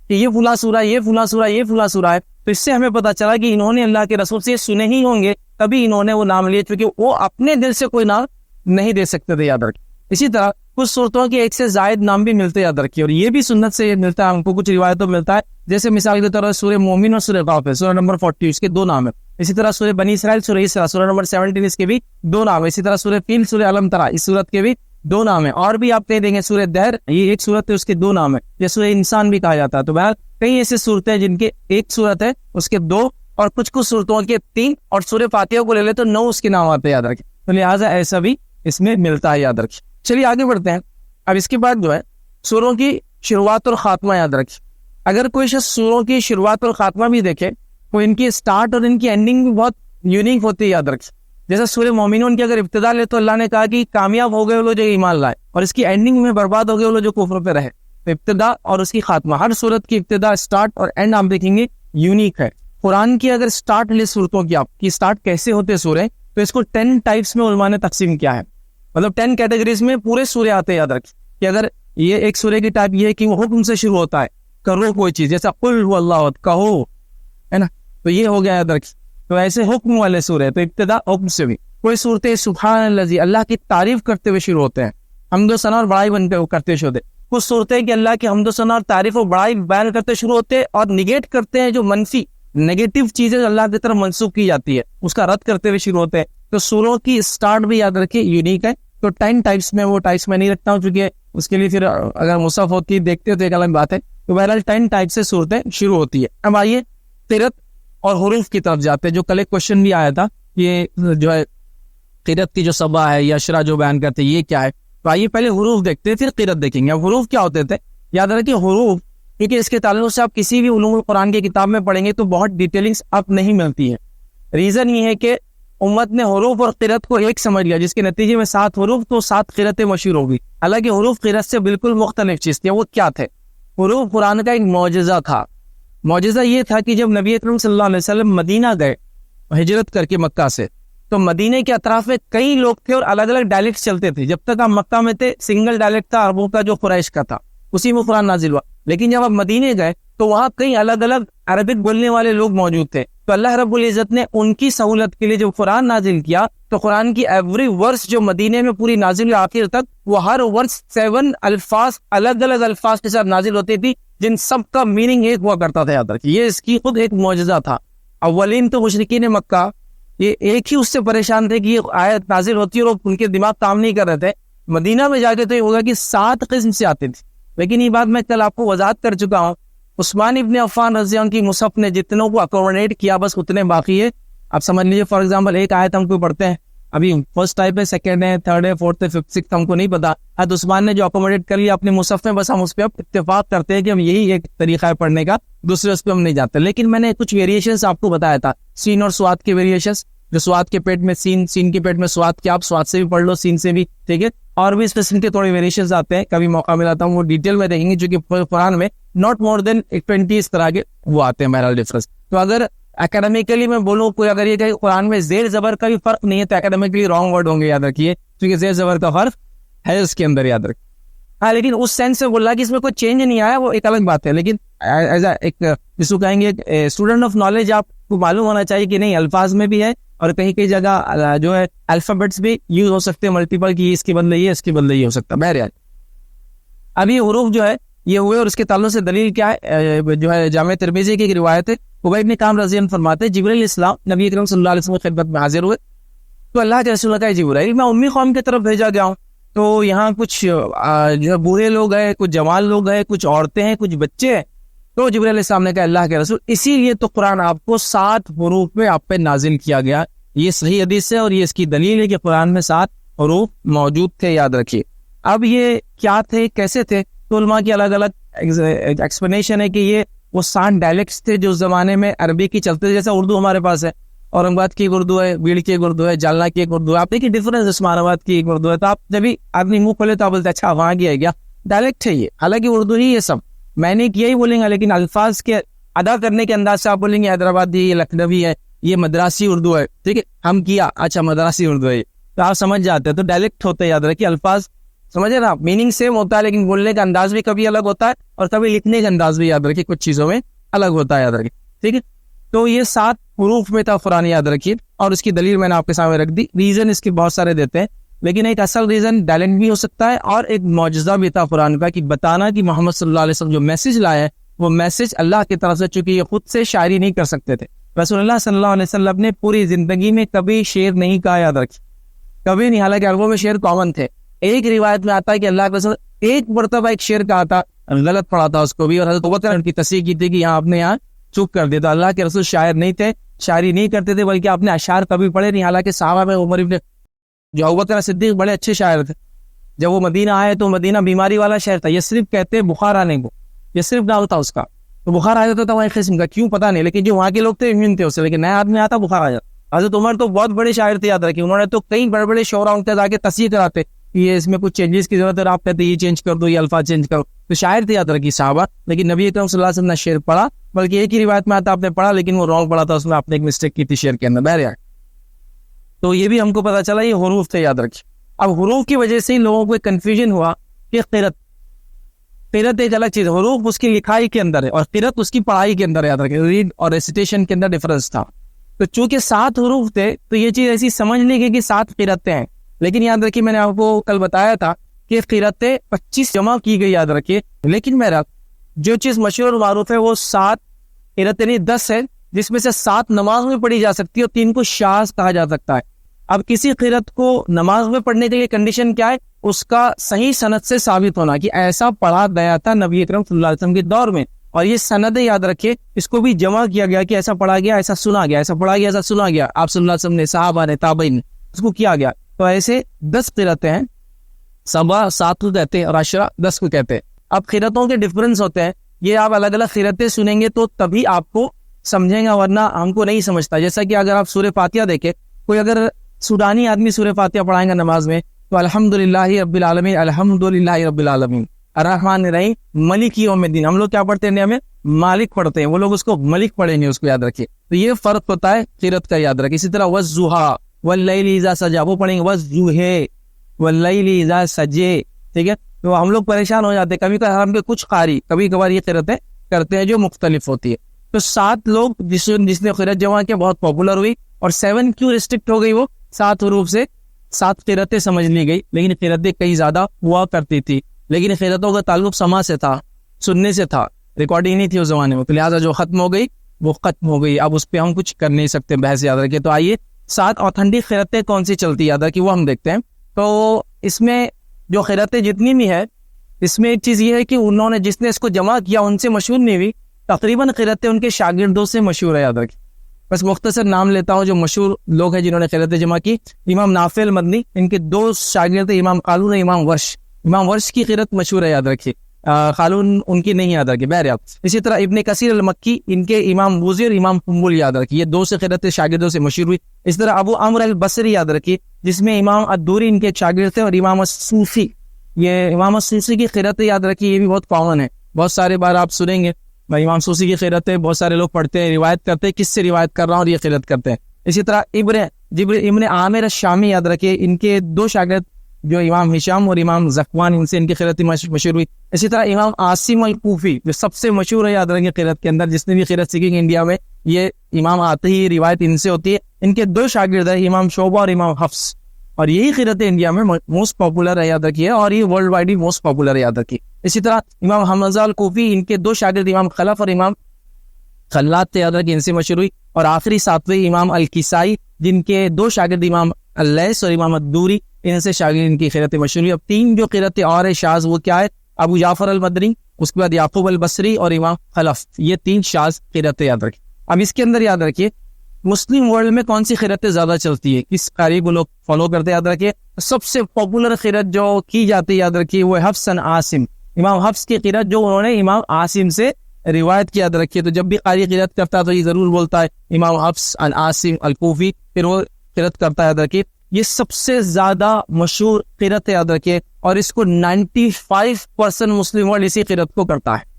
کہ یہ فلاں سورہ, یہ فلاں سورہ, یہ فلاں سورہ ہے, تو اس سے ہمیں پتا چلا کہ انہوں نے اللہ کے رسول سے سنے ہی ہوں گے, تبھی انہوں نے وہ نام لیے, کیونکہ وہ اپنے دل سے کوئی نام نہیں دے سکتے تھے, یاد رکھیں. اسی طرح کچھ صورتوں کے ایک سے زائد نام بھی ملتے, یاد رکھیے, اور یہ بھی سنت سے ملتا ہے, ہم کو کچھ روایتوں میں ملتا ہے. جیسے مثال کے طور پر سورہ مومن اور سورہ غافر ہے, سورہ نمبر 40 اس کے 2 نام ہیں. اسی طرح سورہ بنی اسرائیل, سورہ اسراء, سورہ نمبر 17 اس کے بھی 2 نام ہیں. اسی طرح سورہ فیل, سورہ علم ترا, اس سورت کے بھی 2 نام ہیں. اور بھی آپ کہہ دیں گے سورہ دہر, یہ ایک سورت ہے, اس کے 2 نام ہیں. یہ سورہ انسان بھی کہا جاتا ہے. تو بہرحال کئی ایسے صورتیں جن کے ایک سورت ہے اس کے 2, اور کچھ صورتوں کے 3, اور سورہ فاتحہ کو لے لے تو 9 اس کے نام آتے ہیں, یاد رکھیں. تو لہٰذا ایسا بھی اس میں ملتا ہے, یاد رکھیں. چلیے آگے بڑھتے ہیں. اب اس کے بعد جو ہے سوروں کی شروعات اور خاتمہ یاد رکھیں. اگر کوئی شخص سوروں کی شروعات اور خاتمہ بھی دیکھے تو ان کی سٹارٹ اور ان کی اینڈنگ بھی بہت یونیک ہوتی ہے, یاد رکھیں. جیسے سورہ مومنون کی اگر ابتدا لے تو اللہ نے کہا کہ کامیاب ہو گئے وہ لوگ جو ایمان لائے, اور اس کی اینڈنگ میں برباد ہو گئے وہ لوگ جو کفر پہ رہے. تو ابتدا اور اس کی خاتمہ, ہر صورت کی ابتدا, سٹارٹ اور اینڈ آپ دیکھیں گے یونیک ہے. قرآن کی اگر سٹارٹ لے صورتوں کی, آپ کی سٹارٹ کیسے ہوتے سورے, تو اس کو 10 ٹائپس میں علماء نے تقسیم کیا ہے, مطلب 10 کیٹیگریز میں پورے سورے آتے ہیں. یاد رکھیں کہ اگر یہ ایک سورے کی ٹائپ یہ ہے کہ وہ حکم سے شروع ہوتا ہے, کرو کوئی چیز, جیسا قل هو اللہ احد, کہو, ہے نا, تو یہ ہو گیا. یاد رکھیں تو ایسے حکم والے سورے, تو ابتدا حکم سے بھی. کوئی صورتیں سبحان الذی, اللہ کی تعریف کرتے ہوئے شروع ہوتے ہیں, حمد و ثنا اور بڑائی بنتے ہوئے کرتے شروع ہوتے. کچھ صورتیں کہ اللہ کی حمد و ثنا اور تعریف اور بڑائی بیان کرتے شروع ہوتے اور نگیٹ کرتے ہیں جو منفی نیگیٹو چیزیں اللہ کی طرف منسوخ کی جاتی ہے اس کا رد کرتے ہوئے شروع ہوتے ہیں. تو سوروں کی اسٹارٹ بھی یاد رکھیے یونیک ہے. تو 10 ٹائپس میں وہ ٹائپس میں نہیں رکھتا ہوں چونکہ اس کے لیے پھر اگر مصحف ہوتی دیکھتے ہو تو ایک الگ بات ہے. تو بہرحال 10 ٹائپ سے صورتیں شروع ہوتی ہے. اب آئیے قرت اور حروف کی طرف جاتے ہیں. جو کل ایک کوشچن بھی آیا تھا یہ جو ہے قرت کی جو صبا ہے یا شرح جو بیان کرتے ہیں یہ کیا ہے. تو آئیے پہلے حروف دیکھتے ہیں پھر قرت دیکھیں گے. اب حروف کیا ہوتے تھے یاد رکھیے حروف کیونکہ اس کے تعلق سے آپ کسی بھی علوم القرآن کی کتاب میں پڑھیں گے تو بہت ڈیٹیلنگز آپ نہیں ملتی ہے. ریزن یہ ہے کہ امت نے حروف اور قرت کو ایک سمجھ لیا جس کے نتیجے میں 7 حروف تو 7 قرتیں مشہور ہوگی. حالانکہ حروف قرت سے بالکل مختلف چیز تھی. وہ کیا تھے؟ حروف قرآن کا ایک معجزہ تھا. معجزہ یہ تھا کہ جب نبی اکرم صلی اللہ علیہ وسلم مدینہ گئے ہجرت کر کے مکہ سے تو مدینے کے اطراف میں کئی لوگ تھے اور الگ الگ ڈائلیکٹ چلتے تھے. جب تک آپ مکہ میں تھے سنگل ڈائلیکٹ تھا عربوں کا جو قریش کا تھا اسی میں قرآن نازل ہوا. لیکن جب آپ مدینے گئے تو وہاں کئی الگ الگ عربک بولنے والے لوگ موجود تھے. تو اللہ رب العزت نے ان کی سہولت کے لیے جب قرآن نازل کیا تو قرآن کی ایوری ورس جو مدینے میں پوری نازل آخر تک وہ ہر ورس 7 الفاظ الگ الگ الفاظ کے ساتھ نازل ہوتی تھی جن سب کا میننگ ایک ہوا کرتا تھا. یاد رکھیے یہ اس کی خود ایک معجزہ تھا. اولین تو مشرکین مکہ یہ ایک ہی اس سے پریشان تھے کہ یہ آیت نازل ہوتی ہے اور ان کے دماغ کام نہیں کر رہے تھے. مدینہ میں جا کے تو یہ ہوگا کہ 7 قسم سے آتے تھے. لیکن یہ بات میں کل آپ کو وضاحت کر چکا ہوں. عثمان ابن عفان رضی اللہ عنہ کی مصحف نے جتنوں کو اکوموڈیٹ کیا بس اتنے باقی ہے. آپ سمجھ لیجیے فار ایگزامپل ایک آیت ہم کو پڑھتے ہیں ابھی فرسٹ ٹائپ ہے سیکنڈ ہے تھرڈ ہے فورتھ ہے ففتھ سکس ہم کو نہیں پتا. حضرت عثمان نے جو اکوموڈیٹ کر لیا اپنے مصحف میں بس ہم اس پہ اب اتفاق کرتے ہیں کہ ہم یہی ایک طریقہ ہے پڑھنے کا دوسرے اس پہ ہم نہیں جاتے. لیکن میں نے کچھ ویریشنس آپ کو بتایا تھا سین اور سواد کے ویریشنس. جو سواد کے پیٹ میں سین کے پیٹ میں سواد کیا آپ سواد سے بھی پڑھ لو سین سے بھی ٹھیک ہے. اور بھی اس قسم کے تھوڑے ویریشنز آتے ہیں کبھی موقع ملا تھا وہ ڈیٹیل میں دیکھیں گے جو کہ قرآن میں ناٹ مور دین 20 اس طرح کے وہ آتے ہیں بہرحال ڈفرنس. تو اگر اکیڈمیکلی میں بولوں کوئی اگر یہ کہ قرآن میں زیر زبر کا بھی فرق نہیں ہے تو اکیڈمیکلی رانگ ورڈ ہوں گے. یاد رکھیے کیونکہ زیر زبر کا حرف ہے اس کے اندر یاد رکھیے. ہاں لیکن اس سینس سے بولا کہ اس میں کوئی چینج نہیں آیا وہ ایک الگ بات ہے. لیکن ایز ایک جس کو کہیں گے اسٹوڈنٹ آف نالج آپ کو معلوم ہونا چاہیے کہ نہیں الفاظ میں بھی ہے اور کہیں کئی جگہ جو ہے الفابیٹس بھی یوز ہو سکتے ہیں ملٹیپل کی اس کے بدلے یہ اس کے بدلے یہ ہو سکتا ہے. بہرحال ابھی حروف جو ہے یہ ہوئے اور اس کے تعلق سے دلیل کیا ہے جو ہے جامع ترمذی کی ایک روایت ہے. عبید بن کعب رضی اللہ عنہ فرماتے ہیں جبرائیل السلام نبی اکرم صلی اللہ علیہ وسلم کی خدمت میں حاضر ہوئے تو اللہ کے رسول کا جبرائیل میں امی قوم کی طرف بھیجا گیا ہوں تو یہاں کچھ جو ہے بوڑھے لوگ ہیں کچھ جوان لوگ ہیں کچھ عورتیں ہیں کچھ بچے ہیں. تو جبرائیل علیہ السلام نے کہا اللہ کے رسول اسی لیے تو قرآن آپ کو 7 حروف میں آپ پہ نازل کیا گیا. یہ صحیح حدیث ہے اور یہ اس کی دلیل ہے کہ قرآن میں 7 حروف موجود تھے. یاد رکھیے اب یہ کیا تھے کیسے تھے تو علماء کی الگ الگ ایکسپلینیشن ہے کہ یہ وہ 7 ڈائلیکٹس تھے جو اس زمانے میں عربی کی چلتے تھے. جیسا اردو ہمارے پاس ہے اورنگ آباد کی ایک اردو ہے بیڑ کی ایک اردو ہے جالنا کی ایک اردو ہے. آپ دیکھیے ڈفرنس عثمان آباد کی ایک اردو ہے تو آپ جب بھی آدمی منہ کھولے تو آپ بولتے اچھا وہاں گیا گیا ڈائلیکٹ ہے یہ. حالانکہ اردو ہی یہ سب میں نے کیا ہی بولیں گے لیکن الفاظ کے ادا کرنے کے انداز سے آپ بولیں گے حیدرآبادی یہ لکھنوی ہے یہ مدراسی اردو ہے ٹھیک ہے ہم کیا اچھا مدراسی اردو ہے تو آپ سمجھ جاتے ہیں. تو ڈائلیکٹ ہوتے یاد رکھیے الفاظ سمجھے نا میننگ سیم ہوتا ہے لیکن بولنے کا انداز بھی کبھی الگ ہوتا ہے اور کبھی لکھنے کا انداز بھی یاد رکھیے کچھ چیزوں میں الگ ہوتا ہے. یاد رکھیے ٹھیک ہے. تو یہ 7 حروف میں تھا قرآن یاد رکھیے اور اس کی دلیل میں نے آپ کے سامنے رکھ دی. ریزن اس کے بہت سارے دیتے ہیں لیکن ایک اصل ریزن ڈائلیکٹ بھی ہو سکتا ہے اور ایک معجزہ بھی تھا قرآن کا کہ بتانا کہ محمد صلی اللہ علیہ وسلم جو میسج لائے وہ میسج اللہ کی طرف سے چونکہ یہ خود سے شاعری نہیں کر سکتے تھے. رسول اللہ صلی اللہ علیہ وسلم نے پوری زندگی میں کبھی شعر نہیں کہا یاد رکھیے کبھی نہیں. حالانکہ عربوں میں شعر کامن تھے. ایک روایت میں آتا ہے کہ اللہ کے رسول ایک مرتبہ ایک شعر کہا تھا غلط پڑھا تھا اس کو بھی اور حضرت ابوبکر کی تصحیح کی تھی کہ یہاں آپ نے یہاں چپ کر دیا. تو اللہ کے رسول شاعر نہیں تھے شاعری نہیں کرتے تھے بلکہ آپ نے اشعار کبھی پڑھے نہیں. حالانکہ صحابہ میں عمر ابن جو ابوبکر صدیق بڑے اچھے شاعر تھے. جب وہ مدینہ آئے تو مدینہ بیماری والا شہر تھا. یہ صرف کہتے ہیں بخار آنے کو یہ صرف نام تھا اس کا تو بخار آ جاتا تھا وہاں قسم کا کیوں پتا نہیں لیکن جو وہاں کے لوگ تھے امیون تھے اس سے. لیکن نیا آدمی آتا بخار آ جاتا. حضرت عمر تو بہت بڑے شاعر تھے یاد رکھیے انہوں نے تو کئی بڑے بڑے شعراء ان کے جا کے تصحیح کراتے یہ اس میں کچھ چینجز کی ضرورت ہے آپ کہتے یہ چینج کر دو یہ الفاظ چینج کرو. تو شاعر تھے یاد رکھیے صحابہ. لیکن نبی اکرم صلی اللہ علیہ وسلم نے شعر پڑھا بلکہ ایک ہی روایت میں آتا آپ نے پڑھا لیکن وہ رانگ پڑھا تھا اس میں آپ نے ایک مسٹیک کی تھی شعر کے اندر. بہرحال تو یہ بھی ہم کو پتا چلا یہ حروف تھے یاد رکھیے. اب حروف کی وجہ سے لوگوں کو ایک کنفیوژن ہوا کہ قرت ایک الگ چیز حروف اس کی لکھائی کے اندر ہے اور قرت اس کی پڑھائی کے اندر. یاد رکھیں ریڈ اور ریسیٹیشن کے اندر ڈفرنس تھا. تو چونکہ 7 حروف تھے تو یہ چیز ایسی سمجھ لی گئی کہ 7 قرتیں ہیں. لیکن یاد رکھیے میں نے آپ کو کل بتایا تھا کہ قرتیں 25 جمع کی گئی یاد رکھیے. لیکن میرا جو چیز مشہور اور معروف ہے وہ 7 قرتیں نہیں 10 ہے جس میں سے 7 نماز میں پڑھی جا سکتی ہے اور 3 کو شاذ کہا جا سکتا ہے. اب کسی قرأت کو نماز میں پڑھنے کے لیے کنڈیشن کیا ہے؟ اس کا صحیح سند سے ثابت ہونا کہ ایسا پڑھا گیا تھا نبی اکرم صلی اللہ علیہ وسلم کے دور میں. اور یہ سند یاد رکھے, اس کو بھی جمع کیا گیا کہ ایسا پڑھا گیا, ایسا سنا گیا, ایسا پڑھا گیا, ایسا سنا گیا, آپ صلی اللہ علیہ وسلم نے, صحابہ نے, تابعین نے, اس کو کیا گیا. تو ایسے 10 قرأتیں ہیں, 7 کو کہتے ہیں اور 10 کو کہتے ہیں. اب قرأتوں کے ڈفرنس ہوتے ہیں, یہ آپ الگ الگ قرأتیں سنیں گے تو تبھی آپ کو سمجھیں گا, ورنہ ہم کو نہیں سمجھتا. جیسا کہ اگر آپ سورہ فاتحہ دیکھیں, کوئی اگر سودانی آدمی سورہ فاتحہ پڑھائیں گا نماز میں تو الحمدللہ رب العالمین, الحمدللہ رب العالمین, الرحمن الرحیم, مالک یوم الدین. ہم لوگ کیا پڑھتے ہیں؟ ہمیں مالک پڑھتے ہیں, وہ لوگ اس کو ملک پڑھیں گے, اس کو یاد رکھیے. تو یہ فرق ہوتا ہے قرأت کا, یاد رکھیے. اسی طرح والضحیٰ واللیل اذا سجی, وہ پڑھیں گے والضحیٰ واللیل اذا سجی, ٹھیک ہے. تو ہم لوگ پریشان ہو جاتے ہیں, کبھی کبھار ہم کے کچھ قاری کبھی کبھار یہ قرأتیں کرتے ہیں جو مختلف ہوتی ہے. تو 7 لوگ جس نے قرأت جمع کیا, بہت پاپولر ہوئی. اور 7 کیوں ریسٹرکٹ ہو گئی؟ وہ 7 حروف سے 7 قرأتیں سمجھ لی گئی, لیکن قرأتیں کئی زیادہ ہوا کرتی تھی. لیکن قرأتوں کا تعلق سما سے تھا, سننے سے تھا, ریکارڈنگ نہیں تھی اس زمانے میں. تو لہٰذا جو ختم ہو گئی وہ ختم ہو گئی, اب اس پہ ہم کچھ کر نہیں سکتے, بحث یاد رکھے. تو آئیے 7 آتھنٹک قرأتیں کون سی چلتی یاد رکھیے, وہ ہم دیکھتے ہیں. تو اس میں جو قرأتیں جتنی بھی ہے, اس میں ایک چیز یہ ہے کہ انہوں نے جس نے اس کو جمع کیا ان سے مشہور نہیں ہوئی, تقریباً قرأتیں ان کے شاگردوں سے مشہور ہے, یاد رکھیے. بس مختصر نام لیتا ہوں جو مشہور لوگ ہیں جنہوں نے قرأتیں جمع کی. امام نافع المدنی, ان کے 2 شاگرد امام قالون, امام ورش. امام ورش کی قرأت مشہور ہے, یاد رکھیے. قالون ان کی نہیں یاد رکھیے, بہرحال. اسی طرح ابن کثیر المکی, ان کے امام بوزی اور امام قنبل یاد رکھیے, یہ 2 سے قرأتیں شاگردوں سے مشہور ہوئی. اس طرح ابو عمرو البصری یاد رکھیے, جس میں امام الدوری ان کے ایک شاگرد تھے, اور امام السوسی, یہ امام السوسی کی قرأتیں یاد رکھیے, یہ بھی بہت کامن ہے, بہت سارے بار آپ سنیں گے. امام سوسی کی قرأتیں بہت سارے لوگ پڑھتے ہیں, روایت کرتے ہیں, کس سے روایت کر رہا ہوں اور یہ قرأت کرتے ہیں. اسی طرح ابن عامر الشامی یاد رکھیے, ان کے 2 شاگرد جو امام ہشام اور امام زکوان, ان سے ان کی قرأت مشہور ہوئی. اسی طرح امام عاصم الکوفی, جو سب سے مشہور ہے یاد رکھیے قرأت کے اندر, جس نے بھی قرأت سیکھی انڈیا میں, یہ امام آتے ہی روایت ان سے ہوتی ہے. ان کے 2 شاگرد ہیں, امام شعبہ اور امام حفص, اور یہی قرأت انڈیا میں موسٹ پاپولر ہے, یاد رکھیے, اور یہ ورلڈ وائڈ موسٹ پاپولر ہے, یاد رکھیے. اسی طرح امام حمزہ الکوفی, ان کے 2 شاگرد امام خلف اور امام خلات یاد رکھیے, ان سے مشہور ہوئی. اور آخری 7ویں امام الکسائی, جن کے 2 شاگرد امام اللیث اور امام الدوری, ان سے شاگرد ان کی قرأتیں مشہور ہوئی. اب 3 جو قرأتیں اور ہے شاذ, وہ کیا ہے؟ ابو جعفر المدنی, اس کے بعد یعقوب البصری اور امام خلف, یہ 3 شاذ قرأتیں یاد رکھیے. اب اس کے اندر یاد رکھیے مسلم ورلڈ میں کون سی قرأتیں زیادہ چلتی ہے, کس قاری کو لوگ فالو کرتے ہیں, یاد رکھیے. سب سے پاپولر قرأت جو کی جاتی ہے یاد رکھیے, وہ حفص عن عاصم, امام حفص کی قرأت جو انہوں نے امام عاصم سے روایت کی, یاد رکھیے. تو جب بھی قاری قرأت کرتا ہے تو یہ ضرور بولتا ہے امام حفص عن عاصم الکوفی, پھر وہ قرأت کرتا ہے, یاد رکھیے. یہ سب سے زیادہ مشہور قرأت ہے, یاد رکھیے, اور اس کو 95% مسلم ورلڈ اسی قرأت کو کرتا ہے,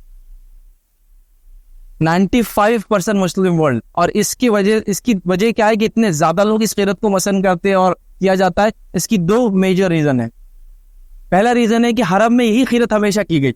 95% مسلم ورلڈ. اور اس کی وجہ کیا ہے کہ اتنے زیادہ لوگ اس قرأت کو پسند کرتے ہیں اور کیا جاتا ہے؟ اس کی 2 میجر ریزن ہے. پہلا ریزن ہے کہ حرم میں یہی قرأت ہمیشہ کی گئی,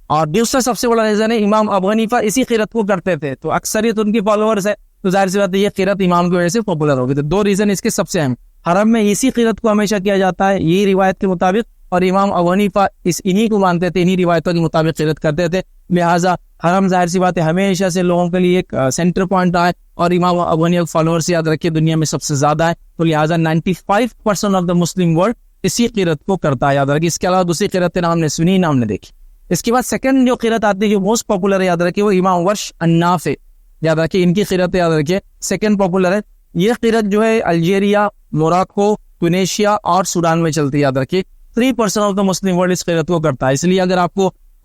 اور دوسرا سب سے بڑا ریزن ہے امام ابو حنیفہ اسی قرأت کو کرتے تھے, تو اکثریت ان کی فالوورز ہے, تو ظاہر سی بات ہے یہ قرأت امام کی وجہ سے پاپولر ہو گئی. تو 2 ریزن اس کے سب سے اہم, حرم میں اسی قرأت کو ہمیشہ کیا جاتا ہے, یہی روایت کے مطابق, اور امام ابو حنیفہ انہی کو مانتے تھے, انہی روایتوں کے مطابق قرأت کرتے تھے. لہٰذا حرم ظاہر سی بات ہے ہمیشہ سے لوگوں کے لیے ایک سینٹر پوائنٹ رہا ہے, اور امام ابو حنیفہ فالوورز یاد رکھیے دنیا میں سب سے زیادہ ہے. تو لہٰذا 95% آف دا مسلم ورلڈ اسی قرأت کو کرتا ہے, یاد رکھیے. اس کے علاوہ دوسری قرأت نام نے سنی, نام نے دیکھی. اس کے بعد سیکنڈ جو قرأت آتی ہے جو موسٹ پاپولر ہے, یاد رکھیے, وہ امام ورش النافع, یاد رکھیے. ان کی قرأت یاد رکھیے سیکنڈ پاپولر ہے. یہ قرأت جو ہے الجیریا, موراکو, ٹونیشیا اور سوڈان میں چلتی ہے, یاد رکھیے. 3% آف دا مسلم ورلڈ اس قرأت کو کرتا ہے. اس لیے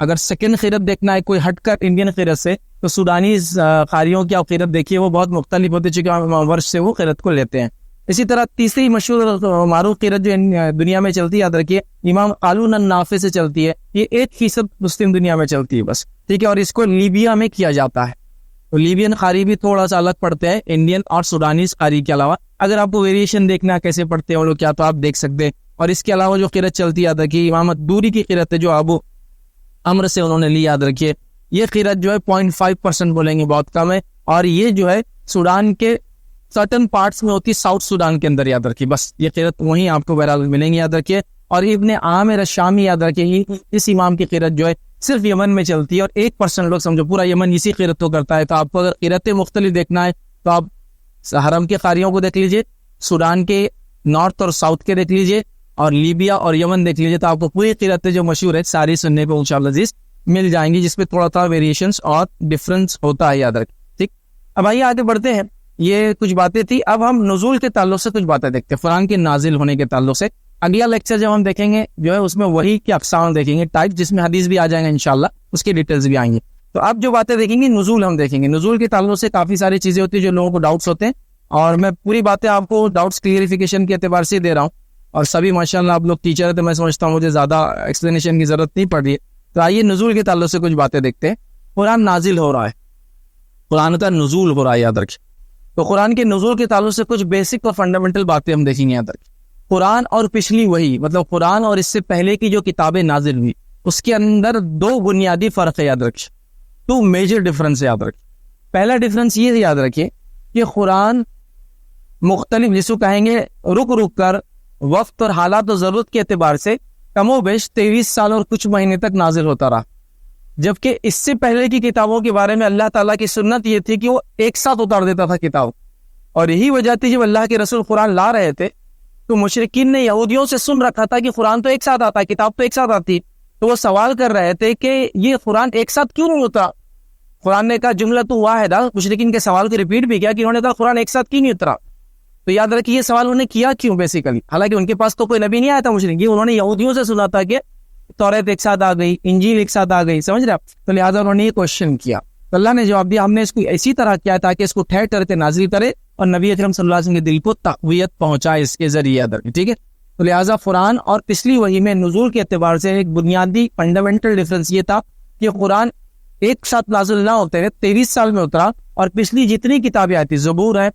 اگر سیکنڈ قرأت دیکھنا ہے کوئی ہٹ کر انڈین قرأت سے, تو سودانی قاریوں کی آپ قرأت دیکھیے, وہ بہت مختلف ہوتی, چونکہ امام ورش سے وہ قرأت کو لیتے ہیں. اسی طرح تیسری مشہور معروف قرأت جو دنیا میں چلتی ہے, یاد رکھیے, امام قالون النافع سے چلتی ہے. یہ 1% مسلم دنیا میں چلتی ہے بس, ٹھیک ہے. اور اس کو لیبیا میں کیا جاتا ہے, تو لیبین قاری بھی تھوڑا سا الگ پڑھتے ہیں انڈین اور سوڈانیز قاری کے علاوہ. اگر آپ کو ویریشن دیکھنا کیسے پڑھتے ہیں وہ لوگ کیا, تو آپ دیکھ سکتے ہیں. اور اس کے علاوہ جو قرأت چلتی ہے, یاد رکھیے, امام دوری کی قرأت ہے جو ابو عمرو سے انہوں نے لی, یاد رکھیے. یہ قرأت جو ہے 0.5% بولیں گے, بہت کم ہے. اور یہ جو ہے سوڈان کے سرٹن پارٹس میں ہوتی ہے, ساؤتھ سوڈان کے اندر, یاد رکھیے. بس یہ قرأت وہیں آپ کو بہرحال ملیں گے, یاد رکھیے. اور ابن عامر الشامی یاد رکھیے, اس امام کی قرأت جو ہے صرف یمن میں چلتی ہے اور 1% لوگ سمجھو پورا یمن اسی قرت کو کرتا ہے. تو آپ کو اگر قرتیں مختلف دیکھنا ہے تو آپ حرم کے قاریوں کو دیکھ لیجئے, سوڈان کے نارتھ اور ساؤتھ کے دیکھ لیجئے, اور لیبیا اور یمن دیکھ لیجئے, تو آپ کو پوری قرتیں جو مشہور ہے ساری سننے کو انشاءاللہ عزیز مل جائیں گی, جس پہ تھوڑا تھوڑا ویریشنس اور ڈفرنس ہوتا ہے, یاد رکھیں. ٹھیک, اب آئیے آگے بڑھتے ہیں. یہ کچھ باتیں تھی. اب ہم نزول کے تعلق سے کچھ باتیں دیکھتے ہیں, قرآن کے نازل ہونے کے تعلق سے. اگلا لیکچر جب ہم دیکھیں گے جو ہے اس میں وحی کی اقسام دیکھیں گے, ٹائپ, جس میں حدیث بھی آ جائیں گے انشاءاللہ, اس کی ڈیٹیلز بھی آئیں گے. تو اب جو باتیں دیکھیں گے نزول ہم دیکھیں گے. نزول کے تعلق سے کافی ساری چیزیں ہوتی ہیں جو لوگوں کو ڈاؤٹس ہوتے ہیں, اور میں پوری باتیں آپ کو ڈاؤٹس کلیئریفیکیشن کے اعتبار سے دے رہا ہوں, اور سبھی ماشاءاللہ آپ لوگ ٹیچر ہیں تو میں سمجھتا ہوں مجھے زیادہ ایکسپلینیشن کی ضرورت نہیں پڑ رہی ہے. تو آئیے نزول کے تعلق سے کچھ باتیں دیکھتے ہیں. قرآن نازل ہو رہا ہے, قرآن کا نزول ہو رہا ہے, یاد رکھیں. تو قرآن کے نزول کے تعلق سے کچھ بیسک اور فنڈامنٹل باتیں ہم دیکھیں گے. یاد رکھیں, قرآن اور پچھلی وحی, مطلب قرآن اور اس سے پہلے کی جو کتابیں نازل ہوئی, اس کے اندر 2 بنیادی فرق ہے, یاد رکھیں. 2 میجر ڈفرنس ہے, یاد رکھیں. پہلا ڈفرنس یہ یاد رکھیں کہ قرآن مختلف, جسو کہیں گے رک رک کر وقت اور حالات و ضرورت کے اعتبار سے کم و بیش 23 سال اور کچھ مہینے تک نازل ہوتا رہا. جبکہ اس سے پہلے کی کتابوں کے بارے میں اللہ تعالیٰ کی سنت یہ تھی کہ وہ ایک ساتھ اتار دیتا تھا کتاب. اور یہی وجہ تھی جب اللہ کے رسول قرآن لا رہے تھے تو مشرکین نے یہودیوں سے سن رکھا تھا کہ قرآن تو ایک ساتھ آتا ہے, کتاب تو ایک ساتھ آتی, تو وہ سوال کر رہے تھے کہ یہ قرآن ایک ساتھ کیوں نہیں ہوتا. قرآن نے کہا جملہ تو واحد ہے, مشرکین کے سوال کو ریپیٹ بھی کیا کہ انہوں نے کہا قرآن ایک ساتھ کیوں نہیں اترا. تو یاد رکھیے یہ سوال انہوں نے کیا کیوں بیسیکلی, حالانکہ ان کے پاس تو کوئی نبی نہیں آیا تھا مشرکین, انہوں نے یہودیوں سے سنا تھا کہ توریت ایک ساتھ آ گئی, انجیل ایک ساتھ آ گئی, سمجھ رہے آپ. تو لہٰذا انہوں نے یہ کوشچن کیا, تو اللہ نے جواب دیا ہم نے اس کو اسی طرح کیا تاکہ اس کو ٹھہر ٹھہر نازل کرے اور نبی اکرم صلی اللہ علیہ وسلم کے دل کو تقویت پہنچائے اس کے ذریعے ادر. ٹھیک ہے, تو لہٰذا قرآن اور پچھلی وحی میں نزول کے اعتبار سے ایک بنیادی فنڈامنٹل ڈفرنس یہ تھا کہ قرآن ایک ساتھ نازل نہ ہوتے ہوئے 23 سال میں اترا, اور پچھلی جتنی کتابیں آتی, زبور ہے,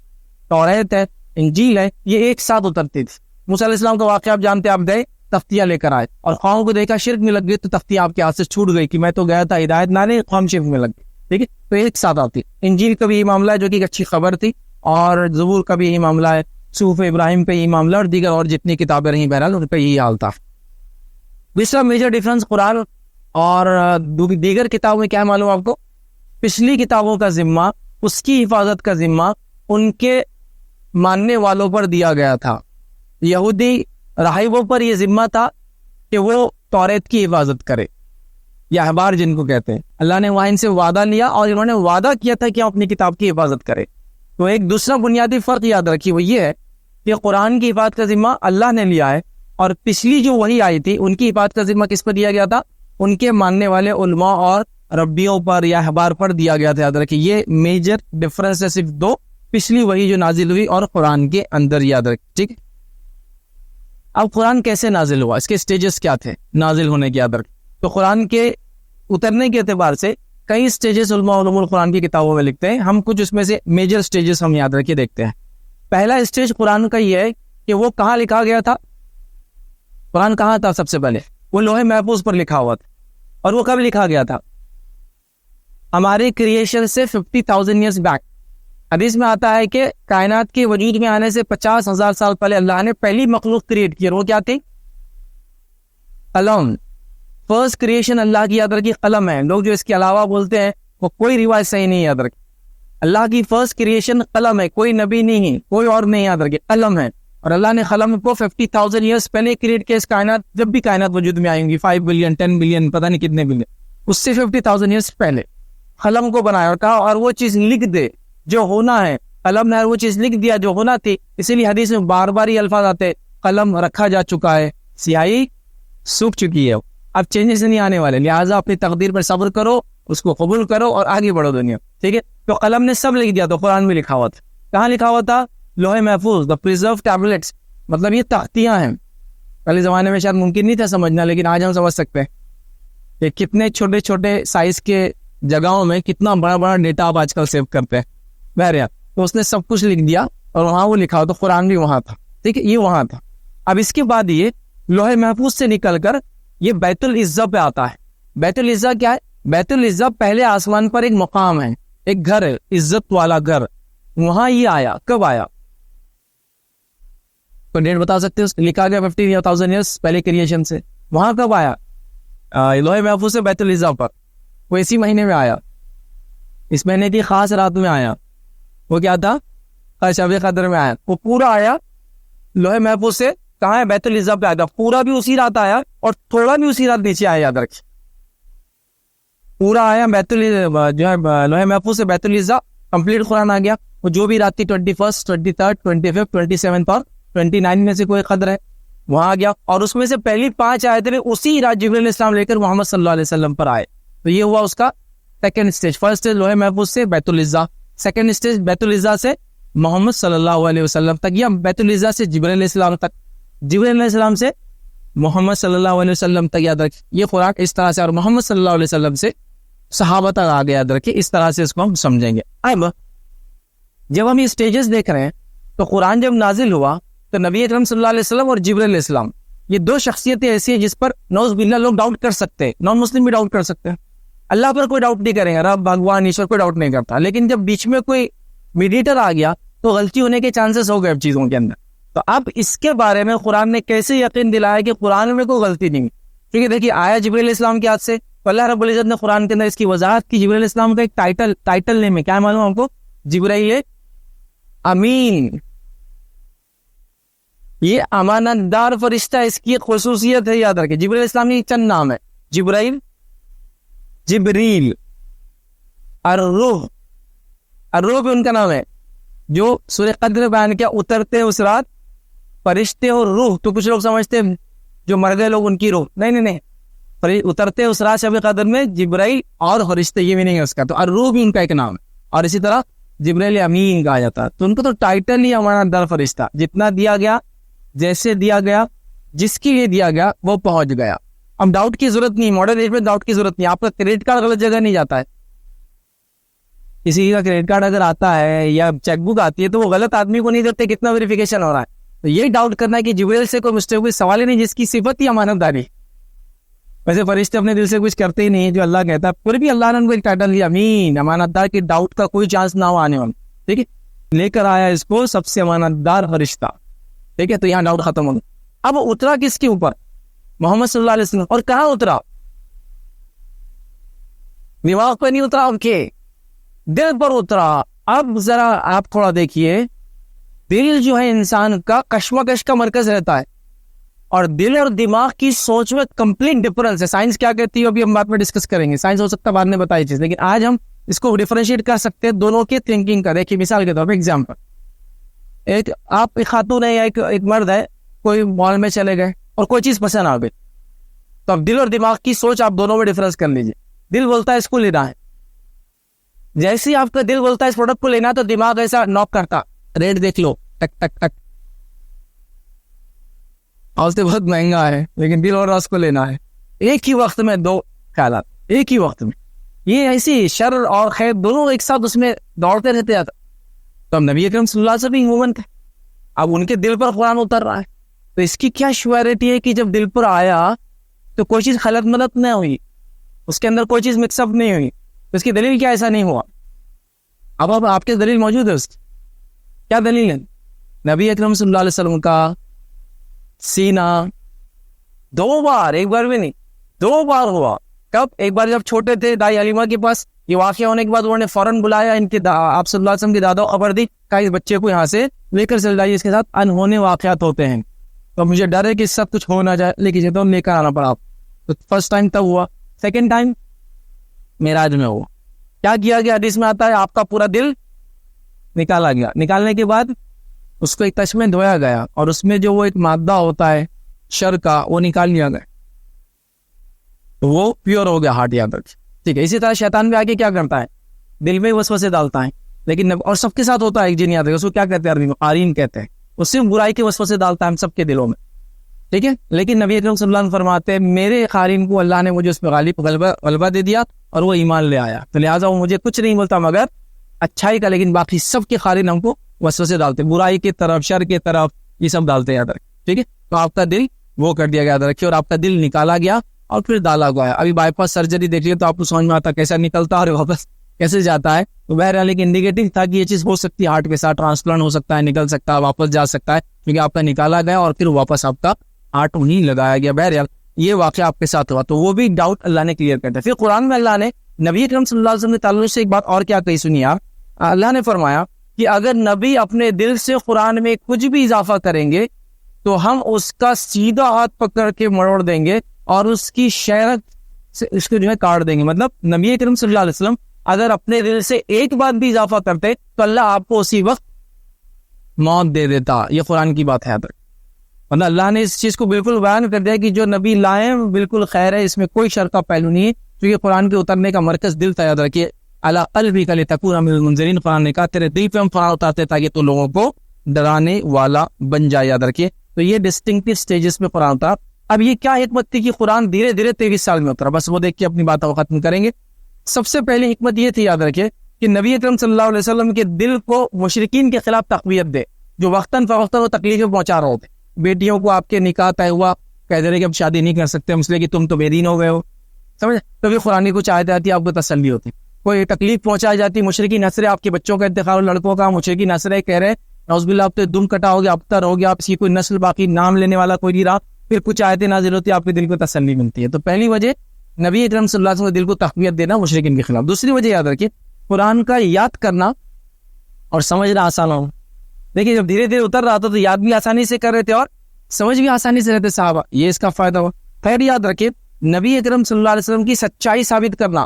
توریت ہے, انجیل ہے, یہ ایک ساتھ اترتی تھی. موسیٰ علیہ السلام کا واقعہ آپ جانتے ہیں, آپ گئے تختیاں لے کر آئے اور قوم کو دیکھا شرک میں لگ گئی تو تختیاں آپ کے ہاتھ سے چھوٹ گئی کہ میں تو گیا تھا ہدایت نہ لے, قوم شرک میں لگ گئی. ٹھیک ہے, تو ایک ساتھ آتی. انجیل کا بھی یہ معاملہ ہے جو کہ ایک اچھی خبر تھی, اور زبور کا بھی یہی معاملہ ہے, صحف ابراہیم پہ یہی معاملہ, اور دیگر اور جتنی کتابیں رہیں بہرحال ان پہ یہی حال تھا. دوسرا میجر ڈفرنس قرآن اور دیگر کتابوں میں کیا ہے معلوم آپ کو, پچھلی کتابوں کا ذمہ, اس کی حفاظت کا ذمہ ان کے ماننے والوں پر دیا گیا تھا. یہودی راہبوں پر یہ ذمہ تھا کہ وہ توریت کی حفاظت کرے, یا احبار جن کو کہتے ہیں. اللہ نے وہاں ان سے وعدہ لیا اور انہوں نے وعدہ کیا تھا کہ ہم اپنی کتاب کی حفاظت کرے. تو ایک دوسرا بنیادی فرق یاد رکھیے, وہ یہ ہے کہ قرآن کی حفاظت کا ذمہ اللہ نے لیا ہے, اور پچھلی جو وحی آئی تھی ان کی حفاظت کا ذمہ کس پر دیا گیا تھا, ان کے ماننے والے علماء اور ربیوں پر یا احبار پر دیا گیا تھا. یاد رکھیے یہ میجر ڈفرنس ہے, صرف 2, پچھلی وحی جو نازل ہوئی اور قرآن کے اندر, یاد رکھیے. ٹھیک ہے, اب قرآن کیسے نازل ہوا, اس کے سٹیجز کیا تھے نازل ہونے کے, یاد رکھیں. تو قرآن کے اترنے کے اعتبار سے کئی سٹیجز علماء علوم القرآن کی کتابوں میں لکھتے ہیں. ہم کچھ اس میں سے میجر سٹیجز ہم یاد رکھے دیکھتے ہیں. پہلا سٹیج قرآن کا یہ ہے کہ وہ کہاں لکھا گیا تھا, قرآن کہاں تھا سب سے پہلے, وہ لوح محفوظ پر لکھا ہوا تھا. اور وہ کب لکھا گیا تھا, ہمارے کریشن سے 50,000 ایئرز بیک. حدیث میں آتا ہے کہ کائنات کے وجود میں آنے سے 50,000 سال پہلے اللہ نے پہلی مخلوق کریٹ کی, اور وہ کیا تھی, قلم. فرسٹ کریشن اللہ کی, یاد رکھیے, قلم ہے. لوگ جو اس کے علاوہ بولتے ہیں وہ کوئی روایت صحیح نہیں, یاد رکھیے. اللہ کی فرسٹ کریشن قلم ہے, کوئی نبی نہیں ہے, کوئی اور نہیں, یاد رکھیے, قلم ہے. اور اللہ نے قلم کو 50,000 ایئرز پہلے کریٹ کیا. اس کائنات جب بھی کائنات وجود میں آئیں گی 5 بلین 10 بلین پتہ نہیں کتنے بلین, اس سے 50,000 ایئرز پہلے قلم کو بنایا اور کہا اور وہ چیز لکھ دے جو ہونا ہے. قلم نے وہ چیز لکھ دیا جو ہونا تھی. اسی لیے حدیث میں بار بار یہ الفاظ آتے, قلم رکھا جا چکا ہے, سیاہی سوکھ چکی ہے, اب چینجز نہیں آنے والے, لہٰذا اپنی تقدیر پر صبر کرو, اس کو قبول کرو اور آگے بڑھو دنیا. ٹھیک ہے, تو قلم نے سب لکھ دیا. تو قرآن میں لکھا ہوا تھا, کہاں لکھا ہوا تھا, لوح محفوظ, دا پریزرو ٹیبلٹس, مطلب یہ تختیاں ہیں. پہلے زمانے میں شاید ممکن نہیں تھا سمجھنا, لیکن آج ہم سمجھ سکتے ہیں کہ کتنے چھوٹے چھوٹے سائز کے جگہوں میں کتنا بڑا بڑا ڈیٹا آپ آج کل سیو کرتے ہیں. بہرحال تو اس نے سب کچھ لکھ دیا اور وہاں وہ لکھا ہوا, تو قرآن بھی وہاں تھا. ٹھیک ہے, یہ وہاں تھا. اب اس کے بعد یہ لوح محفوظ سے نکل کر یہ بیت العزہ پہ آتا ہے. بیت العزہ کیا ہے, بیت العزہ پہلے آسمان پر ایک مقام ہے, ایک گھر ہے, عزت والا گھر. وہاں یہ آیا, کب آیا, تو ڈیٹ بتا سکتے ہو, لکھا گیا 50,000 ایئرس پہلے کریشن سے. وہاں کب آیا, لوح محفوظ سے بیت العزا پر، وہ اسی مہینے میں آیا، اس مہینے کی خاص رات میں آیا. وہ کیا تھا؟ شب قدر میں آیا. وہ پورا آیا لوح محفوظ سے کہاں ہے؟ بیت العزا پہ آیا تھا. پورا بھی اسی رات آیا اور تھوڑا بھی اسی رات نیچے آیا. یاد رکھیں پورا آیا بیت جو ہے لوح محفوظ سے بیت العزا کمپلیٹ قرآن آ گیا. وہ جو بھی رات تھی 21، 23، 25، 27 اور 29 میں سے کوئی قدر ہے وہاں آ گیا. اور اس میں سے پہلی 5 آیتیں اسی رات جبرائیل علیہ السلام لے کر محمد صلی اللہ علیہ وسلم پر آئے. تو یہ ہوا اس کا سیکنڈ اسٹیج. فرسٹ اسٹیج لوح محفوظ سے بیت العزا، سیکنڈ اسٹیج بیت العزا سے محمد صلی اللہ علیہ وسلم تک، یا بیت العزا سے جبرائیل علیہ السلام تک، جبرائیل علیہ السلام سے محمد صلی اللہ علیہ وسلم تک. یاد رکھیں یہ قرآن اس طرح سے، اور محمد صلی اللہ علیہ وسلم سے صحابہ تک آ گیا. یاد رکھیں اس طرح سے اس کو ہم سمجھیں گے. اب جب ہم یہ اسٹیجز دیکھ رہے ہیں تو قرآن جب نازل ہوا تو نبی اکرم صلی اللہ علیہ وسلم اور جبرائیل علیہ السلام یہ دو شخصیتیں ایسی ہیں جس پر نعوذ باللہ لوگ ڈاؤٹ کر سکتے ہیں. نان مسلم بھی ڈاؤٹ کر سکتے ہیں. اللہ پر کوئی ڈاؤٹ نہیں کریں گے، رب بھگوان ایشور کوئی ڈاؤٹ نہیں کرتا. لیکن جب بیچ میں کوئی میڈیٹر آ گیا تو غلطی ہونے کے چانسز ہو گئے اب چیزوں کے اندر. تو اب اس کے بارے میں قرآن نے کیسے یقین دلایا کہ قرآن میں کوئی غلطی نہیں. کیونکہ دیکھیے آیا جبرائیل علیہ السلام کے ہاتھ سے، تو اللہ رب العزت نے قرآن کے اندر اس کی وضاحت کی. جبرائیل علیہ السلام کا ایک ٹائٹل نیم ہے، کیا معلوم ہم کو؟ جبرائیل امین. یہ امانت دار فرشتہ، اس کی ایک خصوصیت ہے. یاد رکھیں جبرائیل علیہ السلام کی چند نام ہے: جبرائیل، جبریل، الروح. الروح بھی ان کا نام ہے. جو سورہ قدر بیان کیا اترتے اس رات فرشتے اور روح. تو کچھ لوگ سمجھتے ہیں جو مر گئے لوگ ان کی روح، نہیں، اترتے اس رات شب قدر میں جبرائیل اور فرشتے، یہ بھی نہیں ہے اس کا. تو الروح بھی ان کا ایک نام ہے. اور اسی طرح جبرائیل امین کہا جاتا ہے. تو ان کو تو ٹائٹل ہی امانت دار فرشتہ، جتنا دیا گیا، جیسے دیا گیا، جس کے لیے دیا گیا وہ پہنچ گیا. اب ڈاؤٹ کی ضرورت نہیں، ماڈرن ایج میں ڈاؤٹ کی ضرورت نہیں. آپ کا کریڈٹ کارڈ غلط جگہ نہیں جاتا ہے. کسی کا کریڈٹ کارڈ اگر آتا ہے یا چیک بک آتی ہے تو وہ غلط آدمی کو نہیں دیتے کتنا ویریفیکیشن ہو رہا ہے. تو یہ ڈاؤٹ کرنا ہے کہ جبرائیل سے کوئی مسٹیک ہوئی، سوال ہی نہیں، جس کی صفت ہی امانت داری. ویسے فرشتے اپنے دل سے کچھ کرتے ہی نہیں، جو اللہ کہتا ہے. پھر بھی اللہ نے ان کو ایک ٹائٹل دیا امین، امانت دار، کی ڈاؤٹ کا کوئی چانس نہ ہو آنے والا. ٹھیک ہے، لے کر آیا اس کو سب سے امانت دار فرشتہ. ٹھیک ہے، تو یہاں ڈاؤٹ ختم ہو گیا. اب اترا کس کے اوپر؟ محمد صلی اللہ علیہ وسلم. اور کہاں اترا؟ دماغ پہ نہیں اترا، ان کے دل پر اترا. اب ذرا آپ تھوڑا دیکھیے، دل جو ہے انسان کا کشمکش کا مرکز رہتا ہے، اور دل اور دماغ کی سوچ میں کمپلیٹ ڈفرنس ہے. سائنس کیا کہتی ہے ابھی ہم بعد میں ڈسکس کریں گے. سائنس ہو سکتا ہے بعد میں بتائی چیز، لیکن آج ہم اس کو ڈیفرینشیٹ کر سکتے ہیں دونوں کے تھنکنگ کا. دیکھیے مثال کے طور پہ ایگزامپل، ایک خاتون ہے یا ایک مرد ہے، کوئی مال میں چلے گئے اور کوئی چیز پسند آ گئی. تو اب دل اور دماغ کی سوچ آپ دونوں میں ڈفرنس کر لیجیے. دل بولتا ہے اس کو لینا ہے، جیسے ہی آپ کا دل بولتا ہے اس پروڈکٹ کو لینا تو دماغ ایسا نوک کرتا، ریٹ دیکھ لو، ٹک ٹک ٹک، اور سے بہت مہنگا ہے لیکن دل اور اس کو لینا ہے. ایک ہی وقت میں دو خیالات، ایک ہی وقت میں. یہ ایسی شر اور خیر دونوں ایک ساتھ اس میں دوڑتے رہتے ہیں. تو ہم نبی اکرم صلی اللہ علیہ وسلم عموماً تھے، اب ان کے دل پر قرآن اتر رہا ہے. تو اس کی کیا شیورٹی ہے کہ جب دل پر آیا تو کوئی چیز غلط ملت نہ ہوئی، اس کے اندر کوئی چیز مکس اپ نہیں ہوئی. تو اس کی دلیل کیا ایسا نہیں ہوا؟ اب آپ کے دلیل موجود ہے. اس کی کیا دلیل ہے؟ نبی اکرم صلی اللہ علیہ وسلم کا سینہ 2 بار، ایک بار بھی نہیں 2 بار ہوا. کب؟ ایک بار جب چھوٹے تھے دائی حلیمہ کے پاس، یہ واقعہ ہونے کے بعد انہوں نے فوراً بلایا ان کے آپ صلی اللہ علیہ وسلم کے دادا خبر دی کہ اس بچے کو یہاں سے لے کر چل جائیے، اس کے ساتھ انہونے واقعات ہوتے ہیں. تو مجھے ڈر ہے کہ سب کچھ ہو نہ جائے، لیکن تو لے کر آنا پڑا آپ. تو فرسٹ ٹائم تب ہوا. سیکنڈ ٹائم معراج میں ہوا. کیا کیا گیا؟ حدیث میں آتا ہے آپ کا پورا دل نکالا گیا. نکالنے کے بعد اس کو ایک تش میں دھویا گیا، اور اس میں جو وہ ایک مادہ ہوتا ہے شر کا، وہ نکال لیا گیا، وہ پیور ہو گیا ہارٹ. یاد رکھیں. ٹھیک ہے. اسی طرح شیطان بھی آگے کیا کرتا ہے؟ دل میں وسوسے ڈالتا ہے. لیکن اور سب کے ساتھ ہوتا ہے ایک جن، یاد رکھیں، اس کو کیا کہتے ہیں عربی میں؟ قارین کہتے ہیں. وہ صرف برائی کے وسوسے ڈالتا ہے ہم سب کے دلوں میں. ٹھیک ہے. لیکن نبی اکرم صلی اللہ علیہ وسلم فرماتے ہیں میرے قارین کو اللہ نے مجھے اس پہ غلبہ دے دیا اور وہ ایمان لے آیا. تو لہٰذا وہ مجھے کچھ نہیں بولتا مگر اچھائی کا، لیکن باقی سب کے قارین ہم کو وسوسے ڈالتے، برائی کی طرف، شر کی طرف، یہ سب ڈالتے. یاد رکھیں. ٹھیک ہے. تو آپ کا دل وہ کر دیا گیا، یاد رکھیے، اور آپ کا دل نکالا گیا اور پھر ڈالا گیا. ابھی بائی پاس سرجری دیکھ لیے تو آپ کو سمجھ میں آتا کیسا نکلتا اور واپس کیسے جاتا ہے. تو بہرحال ایک انڈیکیٹنگ تھا کہ یہ چیز ہو سکتی ہے، ہارٹ کے ساتھ ٹرانسپلانٹ ہو سکتا ہے، نکل سکتا ہے، واپس جا سکتا ہے، کیونکہ آپ کا نکالا گیا اور پھر واپس آپ کا ہارٹ وہیں لگایا گیا. بہرحال یہ واقعہ آپ کے ساتھ ہوا, تو وہ بھی ڈاؤٹ اللہ نے کلیئر کر دیا. پھر قرآن میں اللہ نے نبی اکرم صلی اللہ علیہ وسلم کے تعلق سے ایک بات اور کیا کہی, سنیے آپ. اللہ نے فرمایا کہ اگر نبی اپنے دل سے قرآن میں کچھ بھی اضافہ کریں گے تو ہم اس کا سیدھا ہاتھ پکڑ کے مروڑ دیں گے اور اس کی شہرت سے اس کو جو ہے کاٹ دیں گے. مطلب نبی اکرم صلی اللہ علیہ وسلم اگر اپنے دل سے ایک بات بھی اضافہ کرتے تو اللہ آپ کو اسی وقت موت دے دیتا. یہ قرآن کی بات ہے. مطلب اللہ نے اس چیز کو بالکل بیان کر دیا کہ جو نبی لائیں بالکل خیر ہے, اس میں کوئی شر کا پہلو نہیں ہے, کیونکہ قرآن کے اترنے کا مرکز دل تھا. یاد رکھیے, علی قلبک لتکون من المنذرین, قرآن نے کہا تیرے دل پہ ہم قرآن اتارتے تاکہ تو لوگوں کو ڈرانے والا بن جائے. یاد رکھیے, تو یہ ڈسٹنکٹیو سٹیجز میں قرآن اترا. اب یہ کیا حکمت تھی کہ قرآن دھیرے دھیرے 23 سال میں اترا, بس وہ دیکھ کے اپنی باتوں کو ختم کریں گے. سب سے پہلی حکمت یہ تھی, یاد رکھیے, کہ نبی اکرم صلی اللہ علیہ وسلم کے دل کو مشرکین کے خلاف تقویت دے, جو وقتاً فوقتاً وہ تکلیفیں پہنچا رہے ہوتے. بیٹیوں کو آپ کے نکاح طے ہوا, کہہ دے رہے کہ اب شادی نہیں کر سکتے ہم اس لیے کہ تم تو بے دین ہو گئے ہو, سمجھ. کبھی قرآن کی کچھ آیت آتی ہے, آپ کو تسلی ہوتی. کوئی تکلیف پہنچائی جاتی, مشرکین ہنس رہے, آپ کے بچوں کا انتخاب لڑکوں کا, مشرکین ہنس رہے, کہہ رہے نعوذ باللہ اب تو دم کٹا ہو گیا, ابتر ہو گیا, آپ کی کوئی نسل باقی نام لینے والا کوئی نہیں رہا. پھر کچھ آیتیں نازل ہوتی ہے, آپ کے دل کو تسلی ملتی ہے. تو پہلی وجہ نبی اکرم صلی اللہ علیہ وسلم کے دل کو تقویت دینا مشرکین کے خلاف. دوسری وجہ یاد رکھیے, قرآن کا یاد کرنا اور سمجھنا آسان ہو. دیکھیے, جب دھیرے دھیرے اتر رہا تھا تو یاد بھی آسانی سے کر رہے تھے اور سمجھ بھی آسانی سے رہتے صحابہ, یہ اس کا فائدہ ہوا. خیر یاد رکھیے, نبی اکرم صلی اللہ علیہ وسلم کی سچائی ثابت کرنا.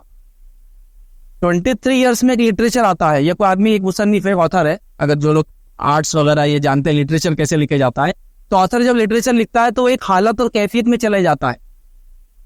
23 ایئرس میں ایک لٹریچر آتا ہے, یہ کوئی آدمی ایک مصنف ہے, آتھر ہے. اگر جو لوگ آرٹس وغیرہ یہ جانتے ہیں لٹریچر کیسے لکھے جاتا ہے, تو آتھر جب لٹریچر لکھتا ہے تو ایک حالت اور کیفیت میں چلے جاتا ہے.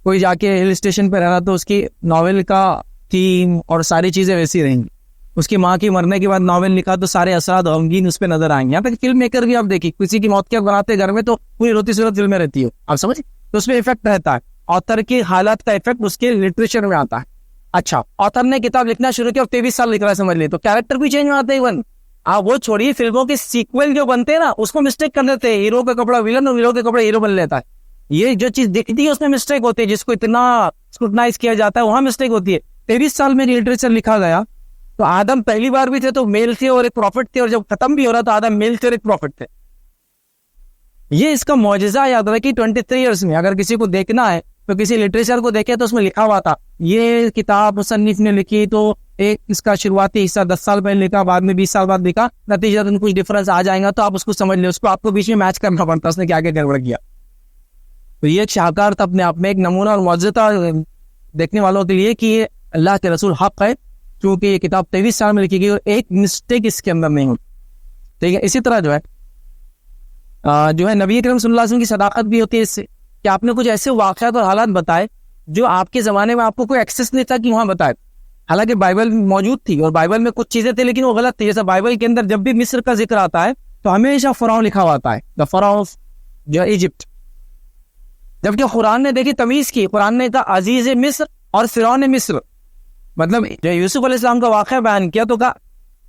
کوئی جا کے ہل اسٹیشن پہ رہنا تو اس کی ناول کا تھیم اور ساری چیزیں ویسی رہیں گی. اس کی ماں کی مرنے کے بعد ناول لکھا تو سارے اثرات غمگین اس پہ نظر آئیں گے. یہاں تک فلم میکر بھی آپ دیکھیے, کسی کی موت کے بناتے گھر میں تو پوری روتی صورت فلمیں رہتی ہو, آپ سمجھ, تو اس میں افیکٹ رہتا ہے. آتھر کی حالات کا افیکٹ اس کے لٹریچر میں آتا ہے. اچھا, آتھر نے کتاب لکھنا شروع کیا اور 23 سال لکھ رہا ہے, سمجھ لیے, تو کیریکٹر بھی چینج ہوتے ہیں. آپ وہ چھوڑیے, فلموں کے سیکوئل جو بنتے ہیں نا, اس کو مسٹیک کر دیتے ہیں. ہیرو کا کپڑا ویلن اور ویلن کے کپڑے ہیرو بن لیتا ہے. یہ جو چیز دکھتی ہے اس میں مسٹیک ہوتی ہے, جس کو اتنا اسکروٹنائز کیا جاتا ہے وہاں مسٹیک ہوتی ہے. 23 سال میں لٹریچر لکھا گیا تو آدم پہلی بار بھی تھے تو میل تھے اور ایک پروفٹ تھے, اور جب ختم بھی ہو رہا تو آدم میل تھے اور ایک پروفٹ تھے. یہ اس کا معجزہ یاد رکھیے. 23 ایئرس میں اگر کسی کو دیکھنا ہے تو کسی لٹریچر کو دیکھے تو اس میں لکھا ہوا تھا یہ کتاب مصنف نے لکھی, تو ایک اس کا شروعاتی حصہ 10 سال پہلے لکھا, بعد میں 20 سال بعد لکھا, نتیجہ کچھ ڈفرنس آ جائے گا تو آپ اس کو سمجھ لیں, اس کو آپ کو بیچ میں میچ کرنا پڑتا اس نے کیا کیا گڑبڑ کیا. تو یہ ایک شاہکار تھا اپنے آپ میں, ایک نمونہ اور معجزہ تھا دیکھنے والوں کے لیے کہ یہ اللہ کے رسول حق ہے, کیونکہ یہ کتاب 23 سال میں لکھی گئی اور ایک مسٹیک اس کے اندر نہیں ہوتی. ٹھیک ہے, اسی طرح جو ہے نبی اکرم صلی اللہ علیہ وسلم کی صداقت بھی ہوتی ہے اس سے, کہ آپ نے کچھ ایسے واقعات اور حالات بتائے جو آپ کے زمانے میں آپ کو کوئی ایکسیس نہیں تھا کہ وہاں بتائے. حالانکہ بائبل موجود تھی اور بائبل میں کچھ چیزیں تھیں لیکن وہ غلط تھی. جیسے بائبل کے اندر جب بھی مصر کا ذکر آتا ہے تو ہمیشہ فرعون لکھا ہوا آتا ہے, دا فرعون آف جو ایجپٹ, جبکہ قرآن نے دیکھی تمیز کی. قرآن نے کہا عزیز مصر اور فرعون مصر, مطلب جو یوسف علیہ السلام کا واقعہ بیان کیا تو کہا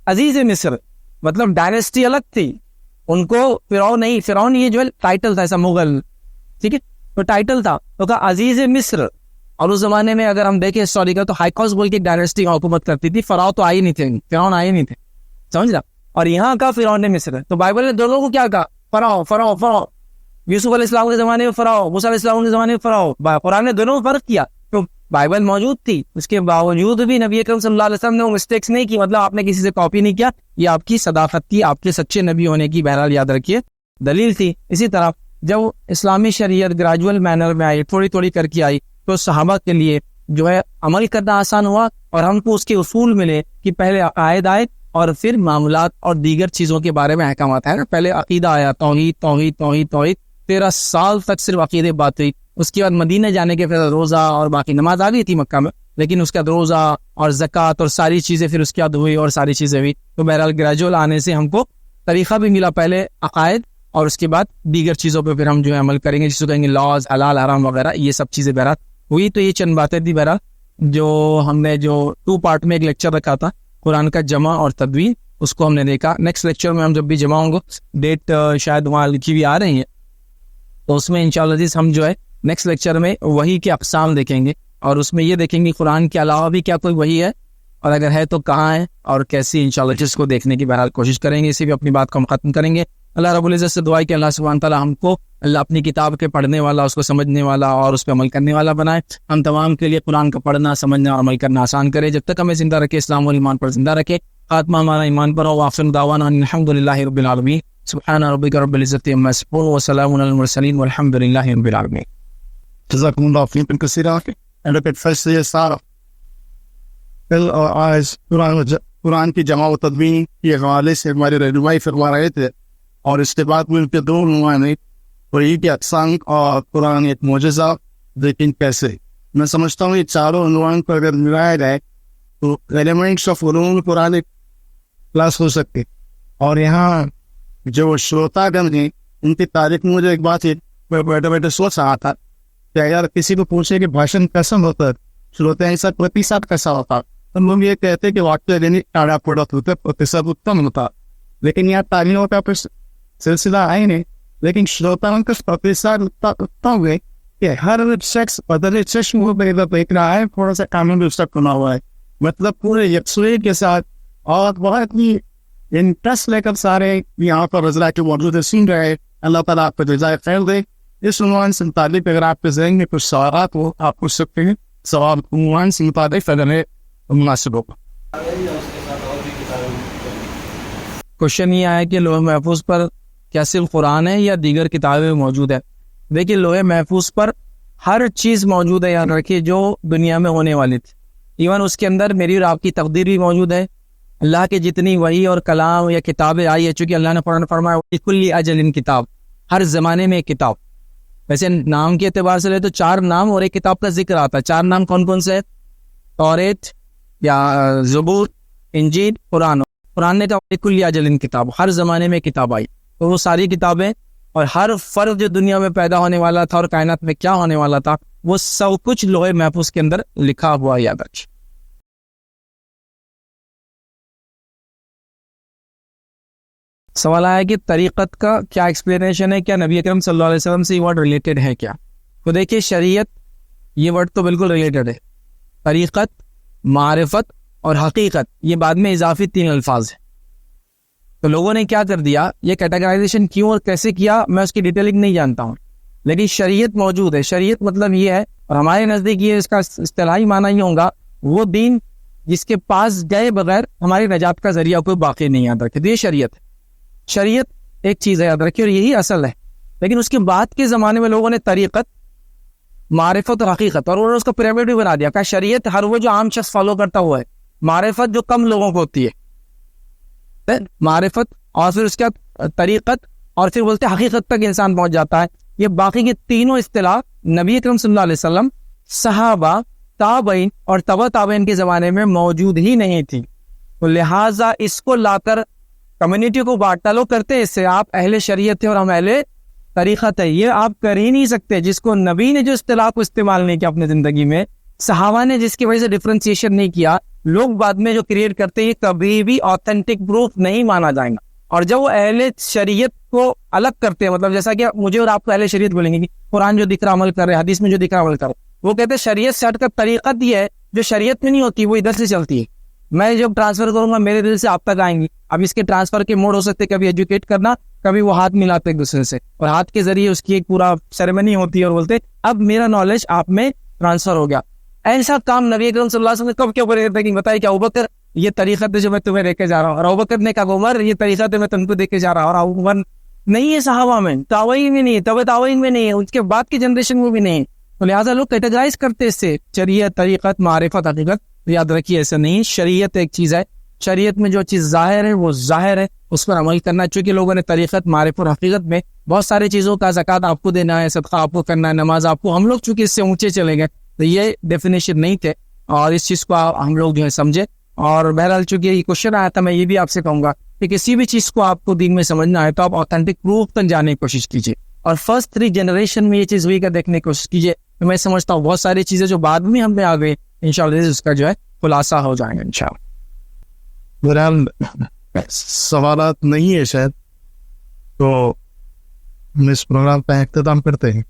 عزیز مصر, مطلب ڈائنیسٹی الگ تھی, ان کو فرعون نہیں, فرعون یہ جو ہے ٹائٹل تھا ایسا مغل, ٹھیک ہے, تو ٹائٹل تھا, تو کہا عزیز مصر. اور اس زمانے میں اگر ہم دیکھیں ہسٹوریکل تو ہائیکوس بول کے ڈائنیسٹی حکومت کرتی تھی, فراؤ تو آئے نہیں تھے, فرعون آئے نہیں تھے, سمجھ رہا. اور یہاں کا فرعون مصر, تو بائبل نے دونوں کو کیا کہا, فراؤ فراؤ فراؤ. یوسف علیہ السلام کے زمانے میں فراؤ, موسیٰ علیہ السلام کے زمانے میں فراؤ. قرآن نے دونوں میں فرق کیا. تو بائبل موجود تھی, اس کے باوجود بھی نبی اکرم صلی اللہ علیہ وسلم نے وہ مسٹیکس نہیں کی, مطلب آپ نے کسی سے کاپی نہیں کیا. یہ آپ کی صداقت کی, آپ کے سچے نبی ہونے کی بہرحال یاد رکھیے دلیل تھی. اسی طرح جب اسلامی شریعت گریجول مینر میں آئی, تھوڑی تھوڑی کر کے آئی, تو صحابہ کے لیے جو ہے عمل کرنا آسان ہوا, اور ہم کو اس کے اصول ملے کہ پہلے عقائد آئے اور پھر معاملات اور دیگر چیزوں کے بارے میں احکامات ہے نا. پہلے عقیدہ آیا, توحید توحید توحید توحید, 13 سال تک صرف عقیدے بات ہوئی. اس کے بعد مدینہ جانے کے پھر روزہ اور باقی نماز آ گئی تھی مکہ میں, لیکن اس کے بعد روزہ اور زکوٰۃ اور ساری چیزیں پھر اس کے بعد ہوئی اور ساری چیزیں ہوئی. تو بہرحال گریجول آنے سے ہم کو طریقہ بھی ملا, پہلے عقائد اور اس کے بعد دیگر چیزوں پہ پھر ہم جو ہے عمل کریں گے, جس کو کہیں گے لاز, حلال حرام وغیرہ, یہ سب چیزیں بہرحال ہوئی. تو یہ چند باتیں تھی بہرحال جو ہم نے جو 2 پارٹ میں ایک لیکچر رکھا تھا قرآن کا جمع اور تدوین, اس کو ہم نے دیکھا. نیکسٹ لیکچر میں ہم جب بھی جمع ہوں گے, ڈیٹ شاید وہاں لکھی ہوئی آ رہی ہیں, تو اس میں انشاءاللہ ہم جو ہے نیکسٹ لیکچر میں وحی کے اقسام دیکھیں گے, اور اس میں یہ دیکھیں گے قرآن کے علاوہ بھی کیا کوئی وحی ہے, اور اگر ہے تو کہاں ہے اور کیسی, انشاءاللہ جس کو دیکھنے کی بہرحال کوشش کریں گے. اسی بھی اپنی بات کو ہم ختم کریں گے. اللہ رب العزت سے دعا ہے کہ اللہ سبحانہ تعالیٰ ہم کو اللہ اپنی کتاب کے پڑھنے والا، اس کو سمجھنے والا اور اس پہ عمل کرنے والا بنائے. ہم تمام کے لیے قرآن کا پڑھنا، سمجھنا اور عمل کرنا آسان کرے. جب تک ہمیں زندہ رکھے اسلام اور ایمان پر زندہ رکھے. خاتمہ ہمارا ایمان پر ہو. وآخر دعوانا ان الحمد للہ رب العالمین. سبحان ربک رب العزت عما یصفون وسلام علی المرسلین والحمد للہ رب العالمین. جزاکم اللہ خیرا کثیرا. ایڈوکیٹ فیصل صاحب، کل اور آج قرآن کی جمع و تدوین کے حوالے سے ہماری رہنمائی فرما رہے تھے، اور اس کے بعد میں ان کے دو عنوان ہیں، قرآن کی اقسام اور قرآن ایک معجزہ لیکن کیسے. میں سمجھتا ہوں یہ چاروں عنوان کو اگر ملایا جائے تو ایلیمنٹس آف علوم قرآن ایک کلاس ہو سکتی. اور یہاں جو شروتا گن ہیں ان کی تاریخ میں مجھے ایک بات میں بیٹھے بیٹھے سوچ رہا تھا کہ اگر کسی کو پوچھے کہ بھاشن کیسا ہوتا ہے، شروتا ایسا پرتیساد کیسا ہوتا، تو لوگ یہ کہتے کہ واقعہ یعنی ٹاڑا پوڑا ہوتا ہے، پرتیساد اتم ہوتا. لیکن یہاں تعلیموں کا کچھ سلسلہ آئے نہیں، لیکن شروتاؤں کا پرتیساد اتنا ہوئے کہ ہر شخص بدلے چشم کو دیکھ رہا ہے، تھوڑا سا قانون بھی اس کا کنا ہوا ہے، مطلب پورے یکسوئی کے ساتھ اور بہت ہی انٹرسٹ لے کر سارے یہاں پر رضا کے موجود سن رہے ہیں. اللہ تعالیٰ آپ کو جزائے خیر دے. اس عنوان سے متعلق اگر آپ کے ذہن میں کچھ سوالات ہو آپ پوچھ سکتے ہیں. سوال عنوان سے متعلق اگر ہے مناسب ہوگا. کوشچن یہ آیا کہ لوح محفوظ پر کیا صرف قرآن ہے یا دیگر کتابیں موجود ہے؟ دیکھیے لوح محفوظ پر ہر چیز موجود ہے، یاد رکھیے، جو دنیا میں ہونے والی تھی. ایون اس کے اندر میری اور آپ کی تقدیر بھی موجود ہے. اللہ کے جتنی وحی اور کلام یا کتابیں آئی ہے، چونکہ اللہ نے قرآن فرمایا لِكُلِّ أَجَلٍ کتاب، ہر زمانے میں ایک کتاب. ویسے نام کے اعتبار سے لے تو 4 نام اور ایک کتاب کا ذکر آتا ہے. 4 نام کون کون سے؟ توریت یا زبور، انجیل، قرآن. قرآن نے کہا لِكُلِّ أَجَلٍ کتاب، ہر زمانے میں کتاب آئی. تو وہ ساری کتابیں اور ہر فرد جو دنیا میں پیدا ہونے والا تھا اور کائنات میں کیا ہونے والا تھا وہ سب کچھ لوح محفوظ کے اندر لکھا ہوا. یاد رکھیں. سوال آیا کہ طریقت کا کیا ایکسپلینیشن ہے، کیا نبی اکرم صلی اللہ علیہ وسلم سے یہ ورڈ ریلیٹڈ ہے کیا؟ تو دیکھیے شریعت یہ ورڈ تو بالکل ریلیٹڈ ہے. طریقت، معرفت اور حقیقت یہ بعد میں اضافی 3 الفاظ ہیں. تو لوگوں نے کیا کر دیا، یہ کیٹاگرائزیشن کیوں اور کیسے کیا میں اس کی ڈیٹیلنگ نہیں جانتا ہوں، لیکن شریعت موجود ہے. شریعت مطلب یہ ہے، اور ہمارے نزدیک یہ اس کا اصطلاحی معنی یہ ہوگا وہ دین جس کے پاس گئے بغیر ہماری نجات کا ذریعہ کوئی باقی نہیں. یاد رکھے یہ شریعت ہے. شریعت ایک چیز ہے، یاد رکھیے، اور یہی اصل ہے. لیکن اس کے بعد کے زمانے میں لوگوں نے طریقت، معرفت اور حقیقت، اور انہوں نے اس کو پیرامڈ بھی بنا دیا کہ شریعت ہر وہ جو عام شخص فالو کرتا ہوا ہے، معرفت جو کم لوگوں کو ہوتی ہے، معرفت، اور پھر اس کے بعد طریقت، اور پھر بولتے حقیقت تک انسان پہنچ جاتا ہے. یہ باقی کے تینوں اصطلاح نبی اکرم صلی اللہ علیہ وسلم، صحابہ، تابعین اور تبع تابعین کے زمانے میں موجود ہی نہیں تھی. تو لہٰذا اس کو لا کر کمیونٹی کو بانٹنا، لوگ کرتے اس سے آپ اہل شریعت تھے اور ہم اہل طریقت ہے. یہ آپ کر ہی نہیں سکتے. جس کو نبی نے جو اصطلاح کو استعمال نہیں کیا اپنے زندگی میں، صحابہ نے جس کی وجہ سے ڈفرینسیشن نہیں کیا، لوگ بعد میں جو کریٹ کرتے ہیں یہ کبھی بھی آتھینٹک پروف نہیں مانا جائے گا. اور جب وہ اہل شریعت کو الگ کرتے ہیں، مطلب جیسا کہ مجھے اور آپ کو اہل شریعت بولیں گے کہ قرآن جو دکھ رہا عمل کر رہے، حدیث میں جو دکھ رہا عمل کر رہے، وہ کہتے ہیں شریعت سے ہٹ کر طریقت یہ ہے جو شریعت میں نہیں ہوتی، وہ ادھر سے چلتی ہے. میں جب ٹرانسفر کروں گا میرے دل سے آپ تک آئیں گی. اب اس کے ٹرانسفر کے موڈ ہو سکتے، کبھی ایجوکیٹ کرنا، کبھی وہ ہاتھ ملاتے ایک دوسرے سے، اور ہاتھ کے ذریعے اس کی ایک پورا سیریمنی ہوتی ہے، اور بولتے اب میرا نالج آپ میں ٹرانسفر ہو گیا. ایسا کام نبی اکرم صلی اللہ علیہ وسلم نے کب کیا بولے تھے کہ بتائیے کہ ابوبکر یہ طریقت ہے جو میں تمہیں دے کے جا رہا ہوں، اور ابوبکر نے کہا عمر یہ طریقت ہے میں تم کو دے کے جا رہا ہوں، اور عمر نہیں ہے، صحابہ میں تابعین میں نہیں ہے، تبع تابعین میں نہیں ہے، اس کے بعد کی جنریشن میں بھی نہیں ہے. تو لہٰذا لوگ کیٹیگرائز کرتے اس سے شریعت، طریقت، معرفت، حقیقت. یاد رکھیے ایسا نہیں. شریعت ایک چیز ہے، شریعت میں جو چیز ظاہر ہے وہ ظاہر ہے، اس پر عمل کرنا. چونکہ لوگوں نے طریقت، معرفت اور حقیقت میں بہت ساری چیزوں کا، زکوٰۃ آپ کو دینا ہے، صدقہ آپ کو کرنا ہے، نماز آپ کو، ہم لوگ چونکہ اس سے اونچے چلے گئے تو یہ ڈیفینیشن نہیں تھے، اور اس چیز کو ہم لوگ جو ہے سمجھے. اور بہرحال چونکہ یہ کوشچن آیا تھا، میں یہ بھی آپ سے کہوں گا کہ کسی بھی چیز کو آپ کو دین میں سمجھنا ہے تو آپ آتھینٹک پروف تک جانے کی کوشش کیجیے، اور فرسٹ 3 جنریشن میں یہ چیز ہوئی کا دیکھنے کی کوشش کیجیے. میں سمجھتا ہوں بہت ساری چیزیں جو بعد میں ہم میں آ گئی انشاءاللہ اس کا جو ہے خلاصہ ہو جائیں گے انشاءاللہ. بہرحال سوالات نہیں ہے شاید، تو ہم اس پروگرام کا اختتام کرتے ہیں.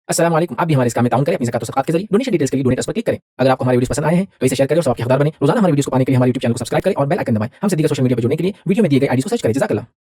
السلام علیکم. آپ بھی ہمارے اس کام میں تعاون کریں اپنی زکات و صدقات کے ذریعے. ڈونیشن ڈیٹیلز کے لیے ڈونیٹ اس پر کلک کریں. اگر آپ کو ہمارے ویڈیوز پسند آئے ہیں تو اسے شیئر کریں اور سب کے حقدار بنیں. روزانہ ہمارے ویڈیوز کو پانے کے لیے ہمارے یوٹیوب چینل کو سبسکرائب کریں اور بیل آئکن دبائیں. ہم سے دیگر سوشل میڈیا پہ جڑنے کے لیے ویڈیو میں دیے گئے آئی ڈی کو سرچ کریں. جزاک اللہ.